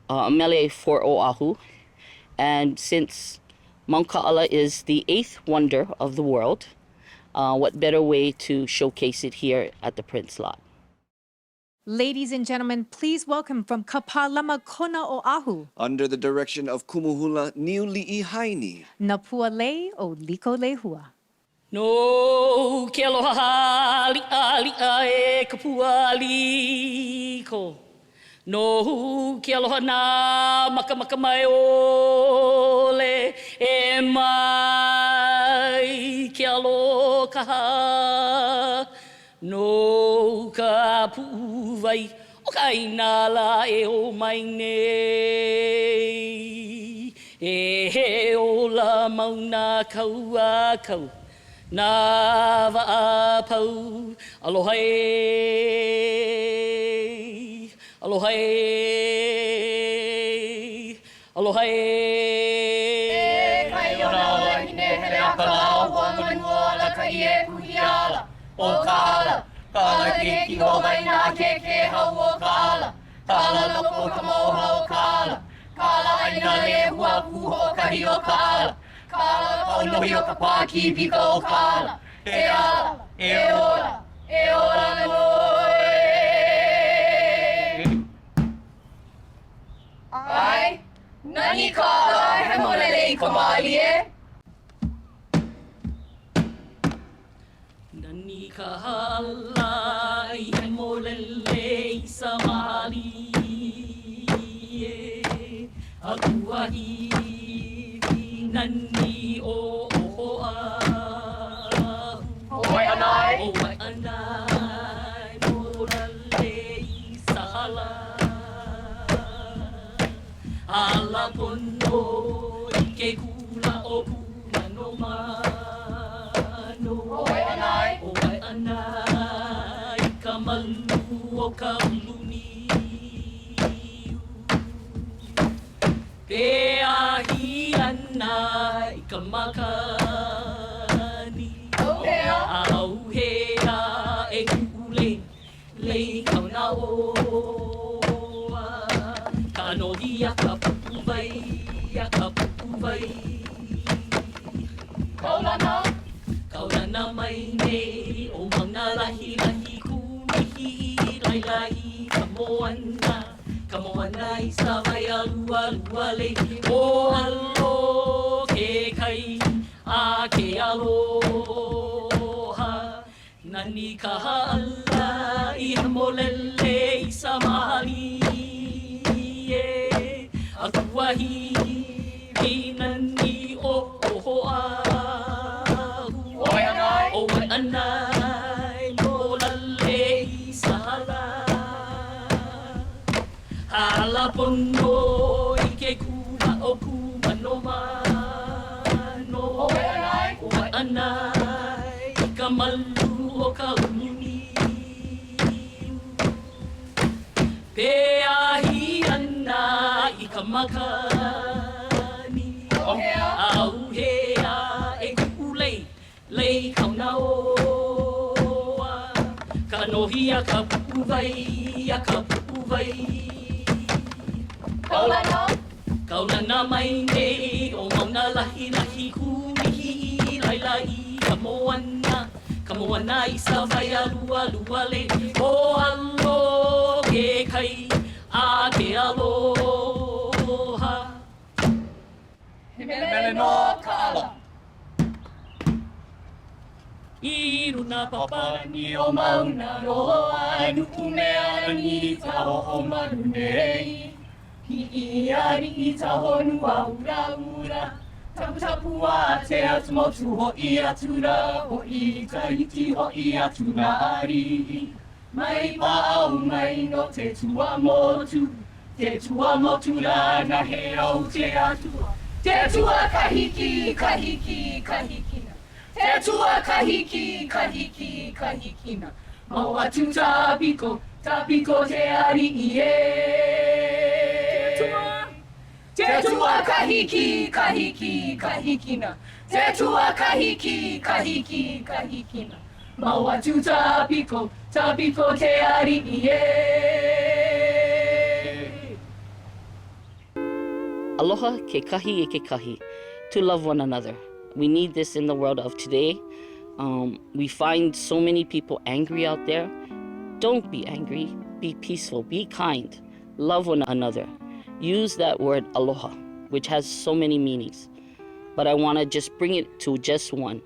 mele for Oahu, and since Mount Kaala is the 8th wonder of the world, what better way to showcase it here at the Prince Lot. Ladies and gentlemen, please welcome from Kapalama Kona Oahu, Under the direction of Kumuhula Niuli'i Haini, Napualei o Liko Lehua. No ke aloha li'a e kapua liko. No ke aloha na maka mai ole e mai ke aloha. No ka pu'uwai o ka inala e o mai nei. E he ola mauna kaua kau. Na wa'apau, aloha e, aloha e, aloha e. E kai ona hine hele akala, hoa manua la ka ie kuhiala, o Kaala. Kaala ke ki o Waina ke hau o Kaala. Kaala loko ka moha o Kaala. Kaala aina le hua puho kahi o Kaala. Kaala kaunohi o ka pāki pika o Kaala. E ala, e ola noi. Ai, nani Kaala he molele I ka mali e? Nani Kaala I he molele I sa mali e. Akuahi nani o Oahu. Waianae. O Waianae molale sa hala. Hala pono I ke kula o puna no mano. O Waianae. O Waianae ka malu o ka uluni. Pe ahi ana I ka makani. Auhea e ku'ule lei kauna oa. Ka nohi a ka pu'uwai, a ka pu'uwai. Kaulana. Kaulana mai nei o mauna lahi kumihi lai ka moana. Ka moana I sa vai alua lei. O alo ke kai a ke aloha. Nani ka hala I molele I sa mahali e. Akuahi I nani o Oahu. O Waianae. O Waianae molale I sa hala. Hala pono I ke kua o kumano mano. O Waianae. O Waianae I ka malu o ka uluni. Pe ahi ana I ka makani. Auhea e ku'ulei lei kauna oa. Ka nohi a ka pu'uwai, a ka pu'uwai. Kaulana. Kaulana mai nei o mauna lahi kumihi lai ka moana. Ka moana I sa vai alua le. O alo ke kai a ke aloha. Mele no Kaala. I runa papani o mauna roa nuku mea ni taho o manu nei. Hi ari I taho nua ura. Tapu tapu a te atu motu ho I atura. Ho I ka iti ho I atura ari. Mai pa'au mai no te tua motu. Te tua motu rana he au te atua. Te tua kahiki. Te tua kahiki, kahiki, kahikina. Mau atu tapiko, tapiko te ari'i e. Te tua kahiki, kahiki, kahikina. Te tua kahiki, kahiki, kahikina. Mau atu tapiko, tapiko te ari'i e. Aloha ke kahi e ke kahi, to love one another. We need this in the world of today. We find so many people angry out there. Don't be angry, be peaceful, be kind, love one another. Use that word aloha, which has so many meanings. But I want to just bring it to just one.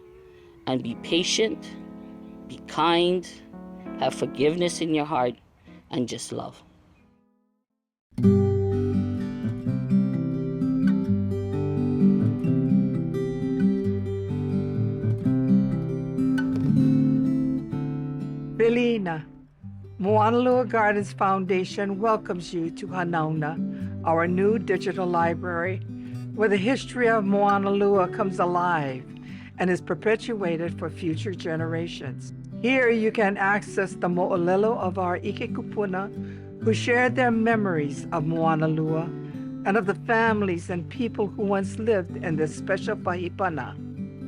And be patient, be kind, have forgiveness in your heart, and just love. Belina, Moanalua Gardens Foundation welcomes you to Hanauna, our new digital library, where the history of Moanalua comes alive and is perpetuated for future generations. Here you can access the mo'olelo of our ike kupuna who shared their memories of Moanalua and of the families and people who once lived in this special pahipana.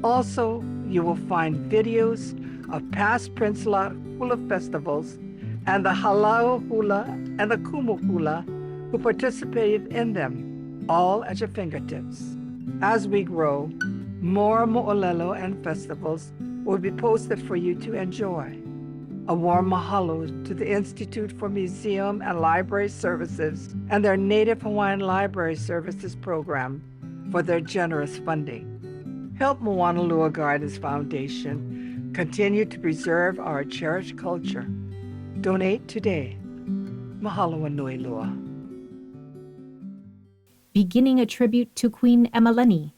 Also, you will find videos of past Prince Lot HUla festivals and the Halau Hula and the Kumu Hula who participated in them, all at your fingertips. As we grow, more mo'olelo and festivals will be posted for you to enjoy. A warm mahalo to the Institute for Museum and Library Services and their Native Hawaiian Library Services program for their generous funding. Help Moanalua Gardens Foundation continue to preserve our cherished culture. Donate today. Mahalo nui loa. Beginning a tribute to Queen Emalani.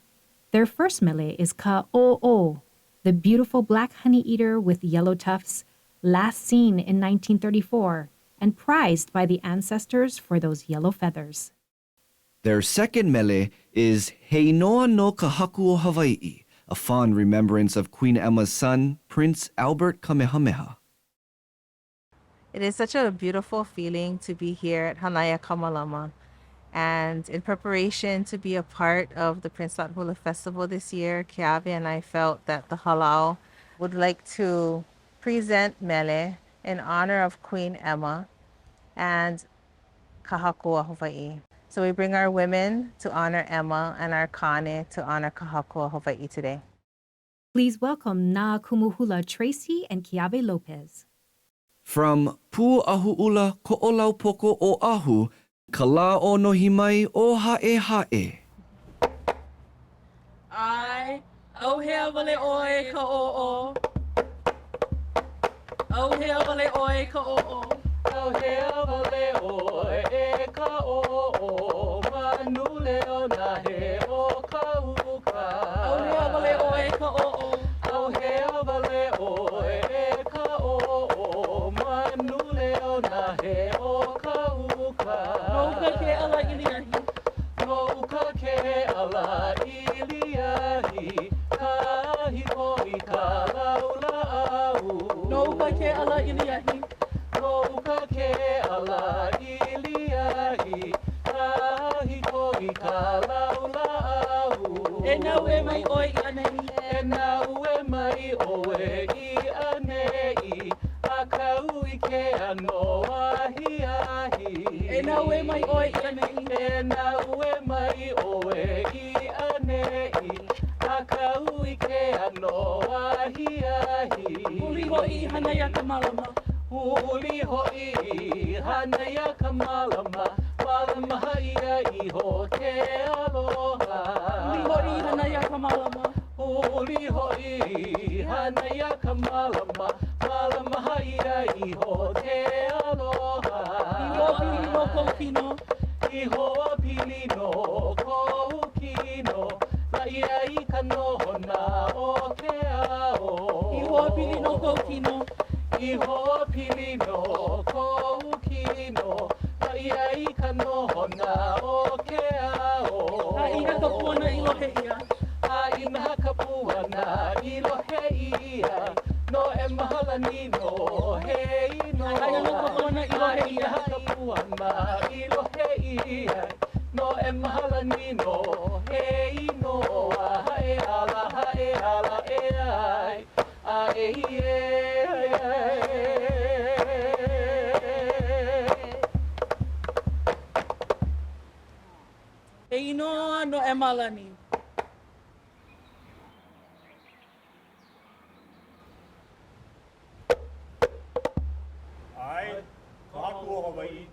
Their first mele is Ka'o'o, the beautiful black honey-eater with yellow tufts, last seen in 1934 and prized by the ancestors for those yellow feathers. Their second mele is Heinoa no Kahaku o Hawaiʻi, a fond remembrance of Queen Emma's son, Prince Albert Kamehameha. It is such a beautiful feeling to be here at Hanaya Kamalama. And in preparation to be a part of the Prince Lot HUla Festival this year, Keawe and I felt that the Halau would like to present mele in honor of Queen Emma and Kahakua Hawaiʻi. So we bring our women to honor Emma and our kane to honor Kahakua Hawaiʻi today. Please welcome Nā Kumuhula Tracy and Keawe Lopez. From Pu'ahu'ula Ko'olau Poko o Ahu, Kala o Nohimai o Ha'e. Ai, au hea wale oe ka o'o. Au hea wale oe ka o'o. Au hea wale oe e ka o'o. Manu leo na he o ka uka. Au hea wale oe ka o'o. Au hea wale oe e ka o'o. Manu leo na he o ka uka. No ka ke ala iliahi. No ka ke ala iliahi. Kahiko I ka Laau. No ka ke ala iliahi. No ka ke ala iliahi. Kahiko I ka Laau. E nau e mai oi I anei. E nau e mai oe I anei. A kau I ke ano ahi ahi. E nau e mai oi I anei. E nau e mai oe I anei. A kau I ke ano ahi ahi. Huli hoi hanaya ka malama. Huli hoi hanaya ka malama. Malama ia I ho ke aloha. Huli hoi hanaya ka malama. Huli hoi hanaya ka malama. Malama ia I ho ke aloha. I ho pili no kokino. I ho pili no kokino. La ia I ka nohona o ke ao. I ho pili no kokino. I ho pili no kokino. La ia I ka nohona o ke ao. A ina ka puana I lohe ia. A ina ka puana I lohe mahala nino hei no ai no kona ilo hei haka puan ma ilo hei no mahala nino hei no hae ala e ai ai e no mahala nino Hawaiʻi.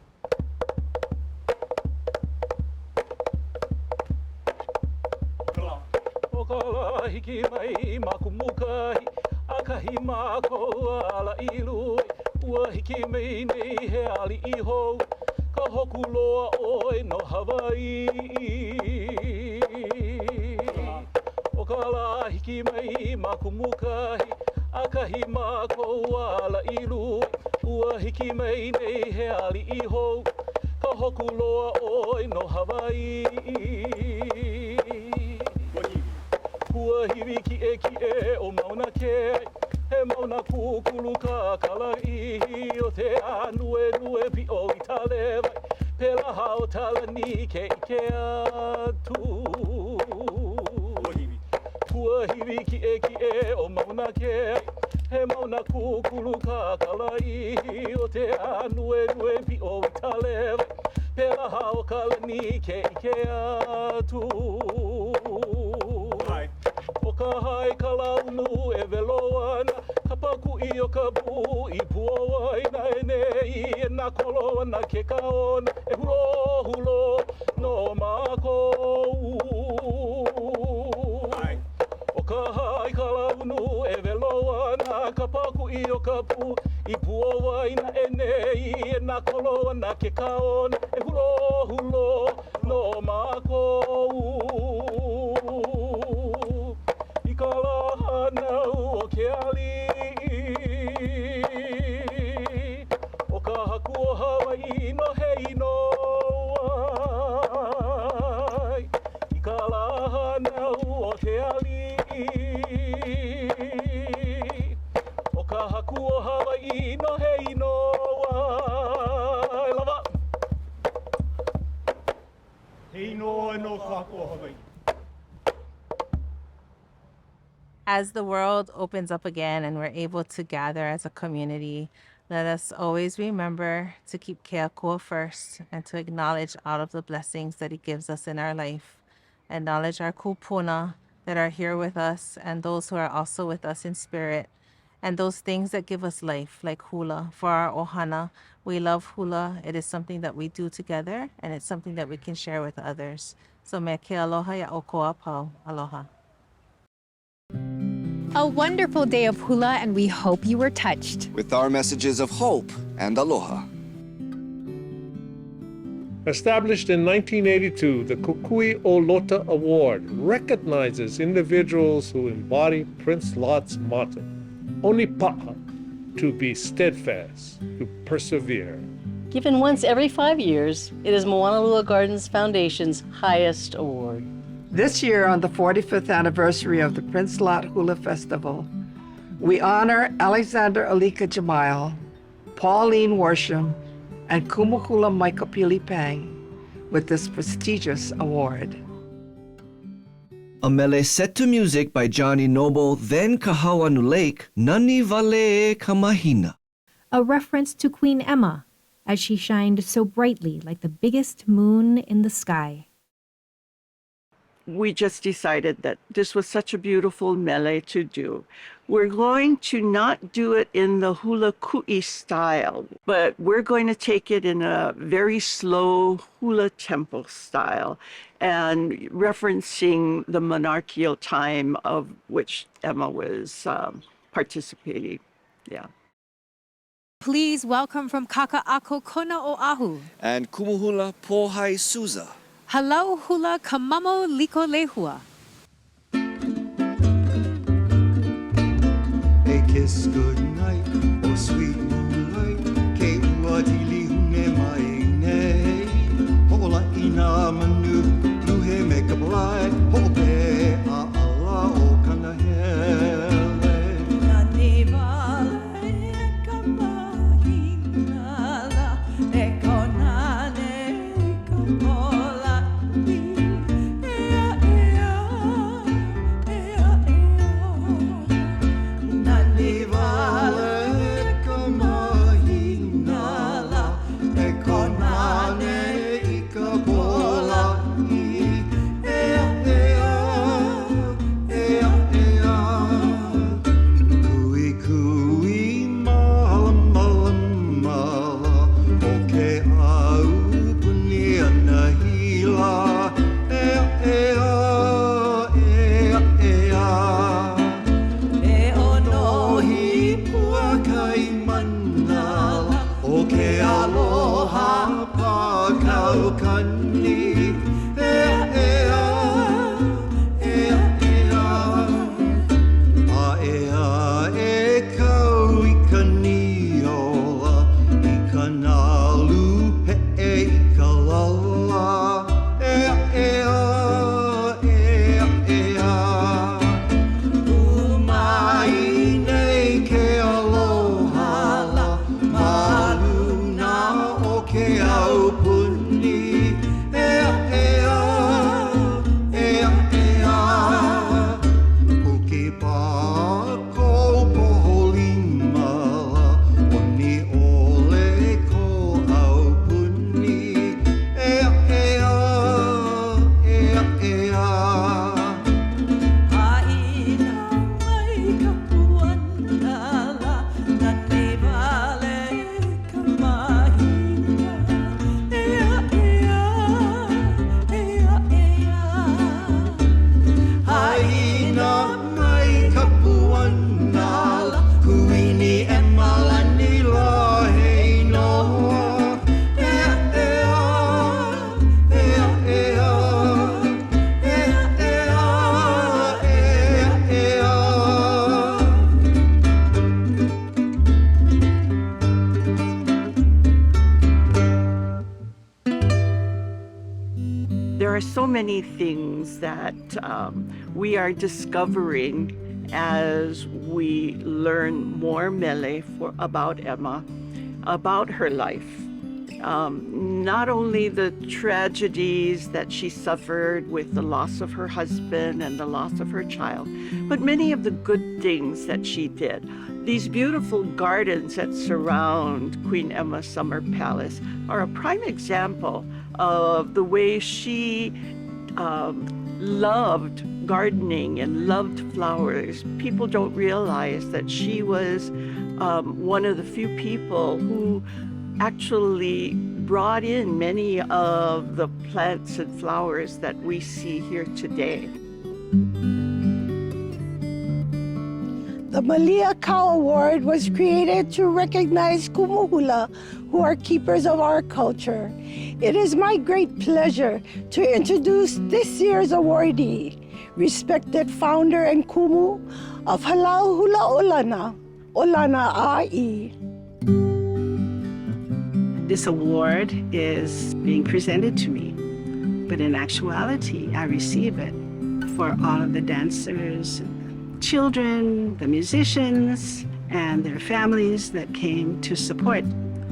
O Kaala hiki mai makumukai akahi mako ala ilu ua hiki mai nei he ali iho ka hoku loa oi no Hawaiʻi. O Kaala hiki mai makumukai akahi mako ala ilu ua hiki mai nei he ali iho ka hoku loa oi no Hawaiʻi. Kua hiwi ki e o mauna ke he mauna kukulu ka kalaihi o te anue pi o i tale vai pela hao tala ni ke ike atu. Kua hiwi ki e o mauna ke he mauna kukulu ka kalaihi o te anue pi o i tale vai pela hao kala ni ke ike atu. O ka hai ka launu e veloana, ka paku I o ka pu I pua waina e nei e nā kolo ana ke kaona e hulo no mākou. O ka hai ka launu e veloana, ka paku I o ka pu I pua waina e nei e nā kolo ana ke kaona e hulo no mākou. O ke ali o ka haku o Hawaiʻi no hei no ai I ka lahanau o ke ali o ka haku o Hawaiʻi no hei no ai lava Hei no ka haku o Hawaiʻi. As the world opens up again and we're able to gather as a community, let us always remember to keep Keakua first and to acknowledge all of the blessings that He gives us in our life. Acknowledge our kupuna that are here with us and those who are also with us in spirit, and those things that give us life, like hula. For our ohana, we love hula. It is something that we do together, and it's something that we can share with others. So me ke aloha ya okoa pau. Aloha. A wonderful day of hula, and we hope you were touched. With our messages of hope and aloha. Established in 1982, the Kokui Olota Award recognizes individuals who embody Prince Lot's motto, Onipa'a, to be steadfast, to persevere. Given once every 5 years, it is Mauna Lua Gardens Foundation's highest award. This year, on the 45th anniversary of the Prince Lot HUla Festival, we honor Alexander Alika Jamail, Pauline Worsham, and Kumukula Maikapili Pang with this prestigious award. A mele set to music by Johnny Noble, then Kahawanu Lake, Nani Vale Kamahina. A reference to Queen Emma, as she shined so brightly like the biggest moon in the sky. We just decided that this was such a beautiful mele to do. We're going to not do it in the hula ku'i style, but we're going to take it in a very slow hula tempo style and referencing the monarchical time of which Emma was participating. Yeah. Please welcome from Kaka'ako Kona Oahu. And Kumuhula Pohai Suza. Halau hula kamamo liko lehua. A kiss goodnight, oh sweet moonlight, ke ua tili hune mai nei. Ho'ola ina manu, luhe me ka palai, ho'ope a ala o kana hele. Nani wale manala o ke aloha pa kaukani ea ea ea ea a ea e kau i ka niola i ka nalu he e i ka lala ea ea ea ea umai nei ke aloha maluna o ke au puni ea ea ea ea o ke pako poholimala o ni ole ko au puni ea ea ea ea Haina mai ka puanala, na ne vale ka mahina. Ea, ea, ea, ea. Haina mai ka puanala, kuini e malani loa hei noa. Ea, ea, ea, ea, ea, ea, ea, ea. There are so many things that we are discovering as we learn more mele about Emma, about her life. Not only the tragedies that she suffered with the loss of her husband and the loss of her child, but many of the good things that she did. These beautiful gardens that surround Queen Emma Summer Palace are a prime example of the way she loved gardening and loved flowers. People don't realize that she was one of the few people who actually brought in many of the plants and flowers that we see here today. The Malia Cow Award was created to recognize kumuhula, who are keepers of our culture. It is my great pleasure to introduce this year's awardee, respected founder and kumu of Halau Hula Olana, Olana Ai. This award is being presented to me, but in actuality, I receive it for all of the dancers, children, the musicians, and their families that came to support.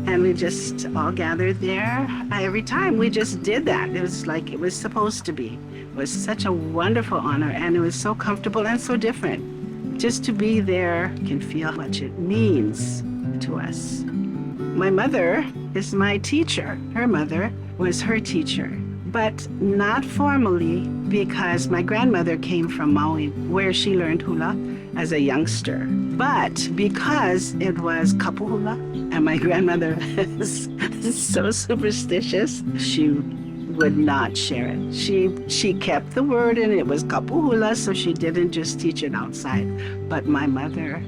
And we just all gathered there. Every time we just did that. It was like it was supposed to be. It was such a wonderful honor, and it was so comfortable and so different. Just to be there, you can feel how much it means to us. My mother is my teacher. Her mother was her teacher, but not formally, because my grandmother came from Maui, where she learned hula as a youngster. But because it was kapu hula, and my grandmother is so superstitious, she would not share it. She kept the word, and it was kapu hula, so she didn't just teach it outside. But my mother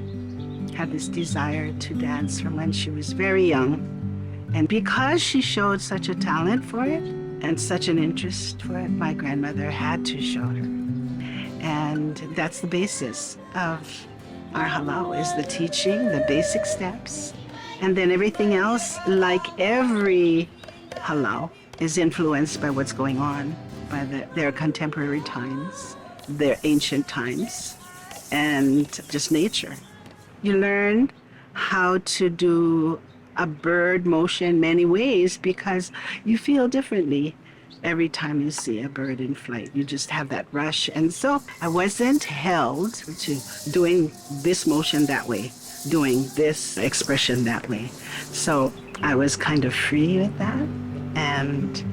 had this desire to dance from when she was very young. And because she showed such a talent for it and such an interest for it, my grandmother had to show her. And that's the basis of our halau, is the teaching, the basic steps. And then everything else, like every halau, is influenced by what's going on, by their contemporary times, their ancient times, and just nature. You learn how to do a bird motion many ways because you feel differently every time you see a bird in flight. You just have that rush. And so I wasn't held to doing this motion that way, doing this expression that way. So I was kind of free with that. And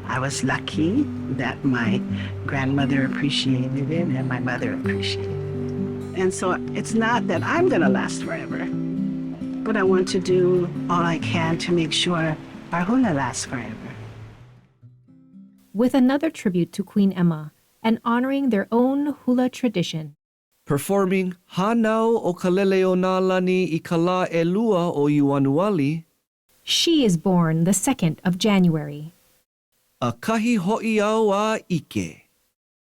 I was lucky that my grandmother appreciated it and my mother appreciated it. And so it's not that I'm gonna last forever, but I want to do all I can to make sure our hula lasts forever. With another tribute to Queen Emma and honoring their own hula tradition, performing Hanau o Kaleleo nā lani I Kala Elua o Ioanuali. She is born the 2nd of January. A kahi ho'i au a ike.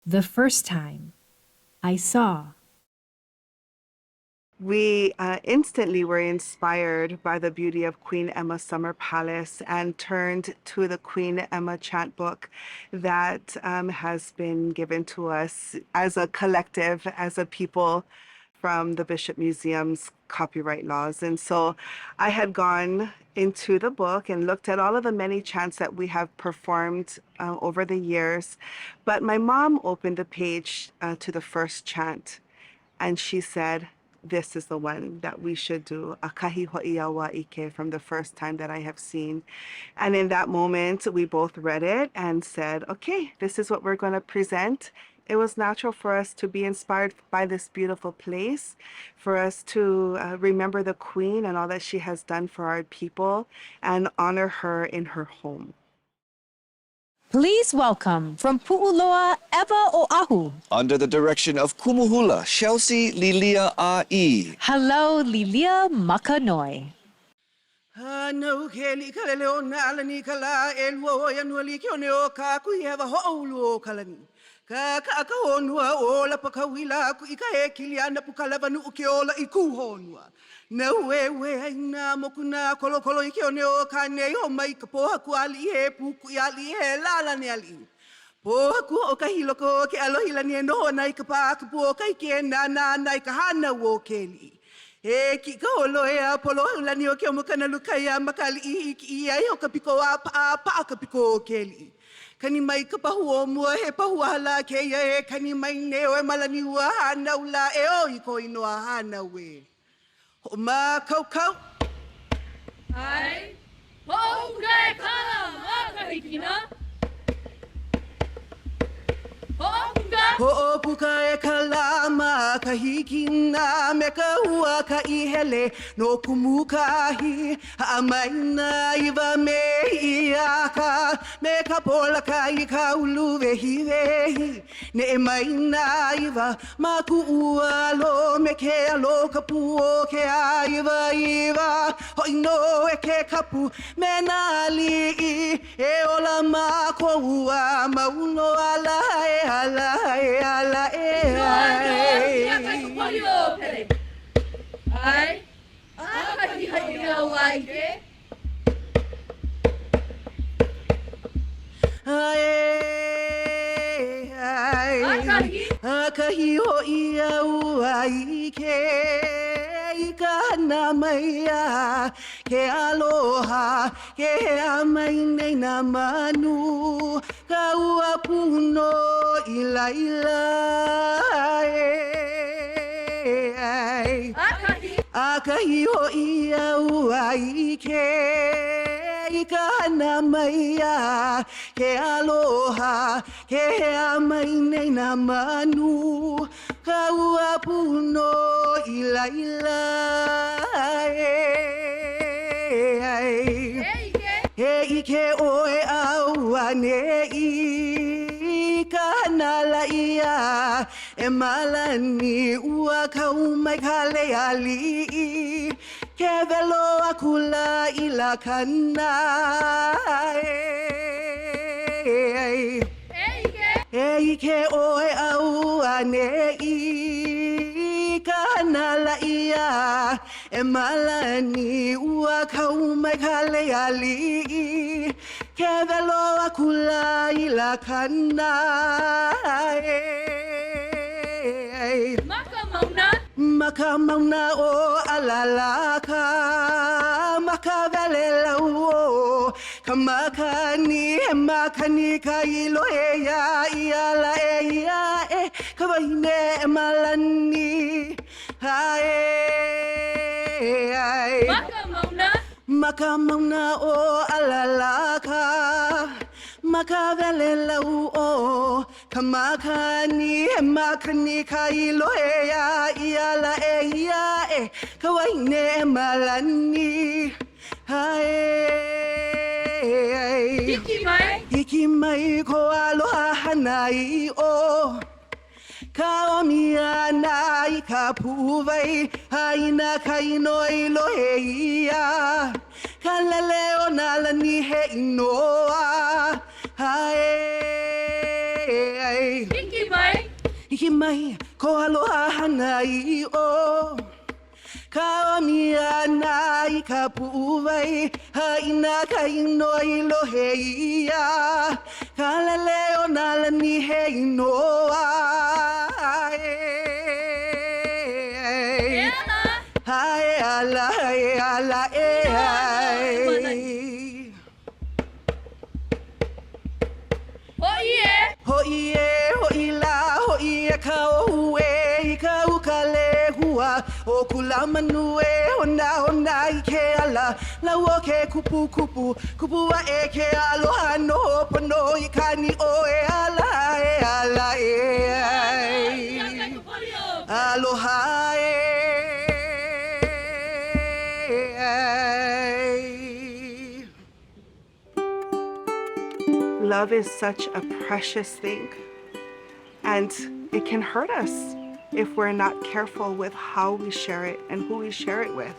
The first time I saw. We instantly were inspired by the beauty of Queen Emma's Summer Palace and turned to the Queen Emma chant book that has been given to us as a collective, as a people, from the Bishop Museum's copyright laws. And so I had gone into the book and looked at all of the many chants that we have performed over the years. But my mom opened the page to the first chant, and she said, this is the one that we should do, a kahi ho'i awa ike, from the first time that I have seen. And in that moment, we both read it and said, okay, this is what we're going to present. It was natural for us to be inspired by this beautiful place, for us to remember the Queen and all that she has done for our people and honor her in her home. Please welcome from Pu'uloa, Eva Oahu. Under the direction of Kumuhula, Chelsea Lilia A'i. Hello, Lilia Makanoi. No keli kaleleo nalani kala elwo yanuali kioneo ka kuieva ho'olu kalani. Ka honua o la pakawila ku ika e kiliana pukalavanu ukiola ikuhonua. Na we na mokuna kolo ikioneo ka neo mai kapoha ku ali e puku ali e lala ne ali. Poha ku o ka hiloko ke alohila ni no na ikapa ku po ka ke na ka hana wo keli. E ki ka holo e apolo la ni o ke mo kana lukaya makali I ai o ka piko pa ka piko keli. Kani mai ka pahua mua he pahua hala ke ia e kani mai neo e malani ua hana ula e o I ko inoa hana we. Ho ma kau. Ai, ho ukai kala makahikina. Ho puka e kalama kahikina me ka hua ka ihele no kumukahi amaina iwa me iaka me ka pola ka I ka ulu vehi ne maina iwa maku ualo me ke alo ka puo ke iwa ho ino e ke kapu me nali e ola ma ko ua mauno ala e ala e ai akahi ha'i awa ike akahi ho'i awa ike ika na maia ke aloha ke amai nei na manu ka ua puno ila akahi ho'i aua ike ika na maia ke aloha ke amai nei na manu ka ua puno ila he ike oe aua nei ka nala ia e malani ua kau mai kale ali ke velo akula ila kana ike oe aua nei ka nala ia e malani ua kau mai kale ali ke velo akula ila kana maka mauna o alalaka maka vele lau ka makani he makani ka ilo e ia la e ia e ka waine e malani maka mauna o alalaka maka vele lau o ka makani he makani ka ilo e ia la e ia e ka waine e malani hiki mai ko aloha hanai o Ka omiana I ka puwai, haina ka inoi loheia. Ka lele o nalani he inoa. Hae. Hiki mai. Hiki mai, ko aloha hanai o. Ka omiana I ka puwai, haina ka inoi loheia. Ka lele o nalani he inoa. Hai ala e hai. Ho ila ho ia ka o e ka ukale hua o kula manue ona I ke ala la wo ke kupu a e ke aloha no pono I kani o e ala e ai. Aloha e. Love is such a precious thing, and it can hurt us if we're not careful with how we share it and who we share it with.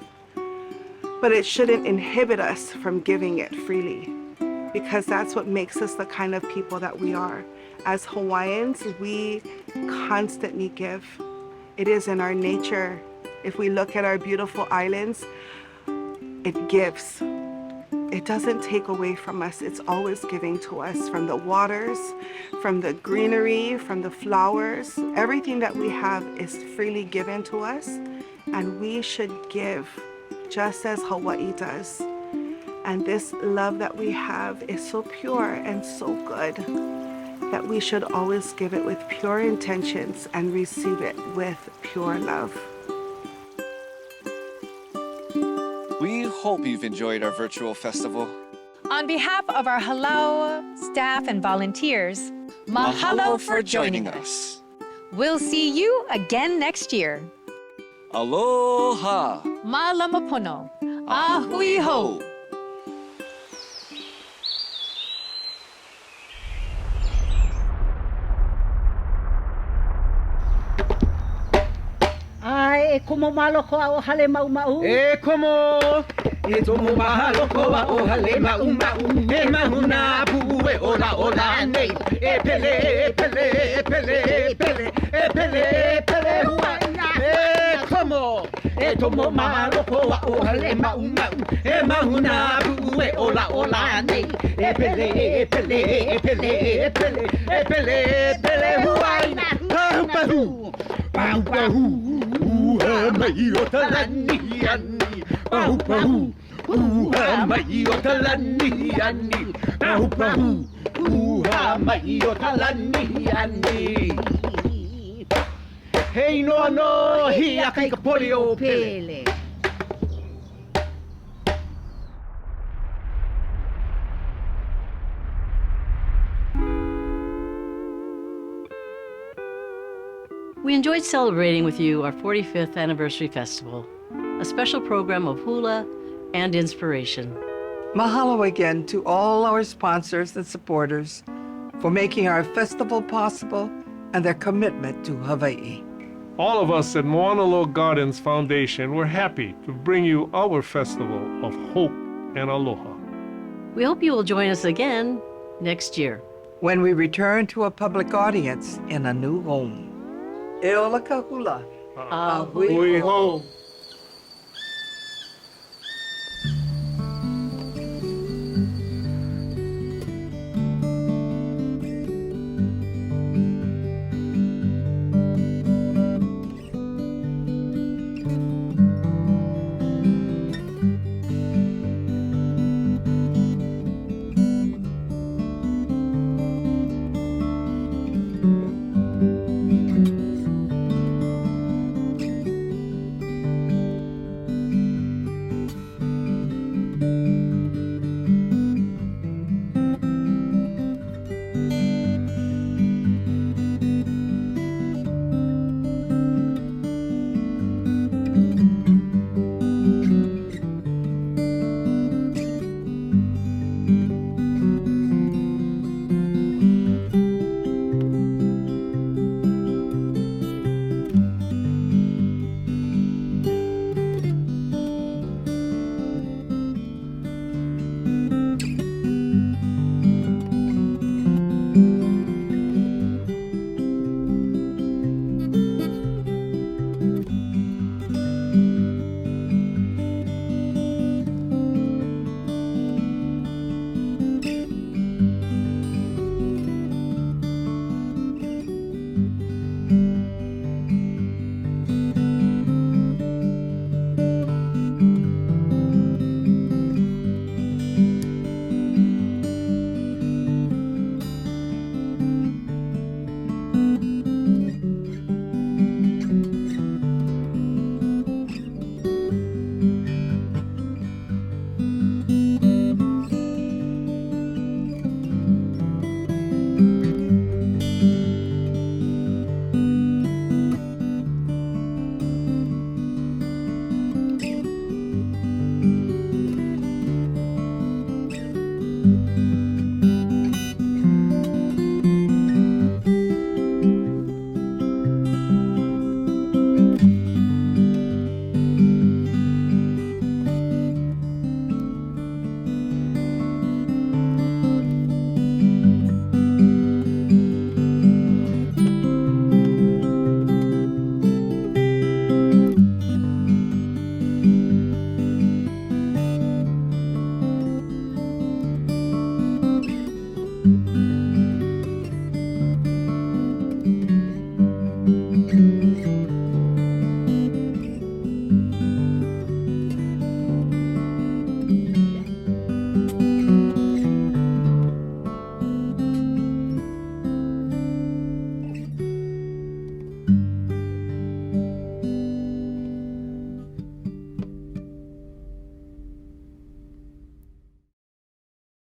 But it shouldn't inhibit us from giving it freely, because that's what makes us the kind of people that we are. As Hawaiians, we constantly give. It is in our nature. If we look at our beautiful islands, it gives. It doesn't take away from us. It's always giving to us, from the waters, from the greenery, from the flowers. Everything that we have is freely given to us, and we should give just as Hawaii does. And this love that we have is so pure and so good that we should always give it with pure intentions and receive it with pure love. We hope you've enjoyed our virtual festival. On behalf of our Halau staff and volunteers, mahalo for joining us. We'll see you again next year. Aloha. Malamapono. Ahui ho. Ai, e komo maloko a o hale mau mau. E komo, e tomo maloko a o hale mau mau. E mahuna pu e ola ola nei. E pele, pele, pele, pele, e pele, pele huaina. E komo, e tomo maloko a o hale mau mau. E mahuna pu e ola ola nei. E pele, pele, pele, pele, e pele, pele huaina. Pahu, pahu, pahu. Mai o talani ani, pahu pahu. Mai o talani ani, pahu pahu. Mai o talani ani. Hei no no hi a kai ka poli o pele. We enjoyed celebrating with you our 45th anniversary festival, a special program of hula and inspiration. Mahalo again to all our sponsors and supporters for making our festival possible and their commitment to Hawaii. All of us at Mauna Loa Gardens Foundation were happy to bring you our festival of hope and aloha. We hope you will join us again next year, when we return to a public audience in a new home. E ola ka hula. Ahui ho.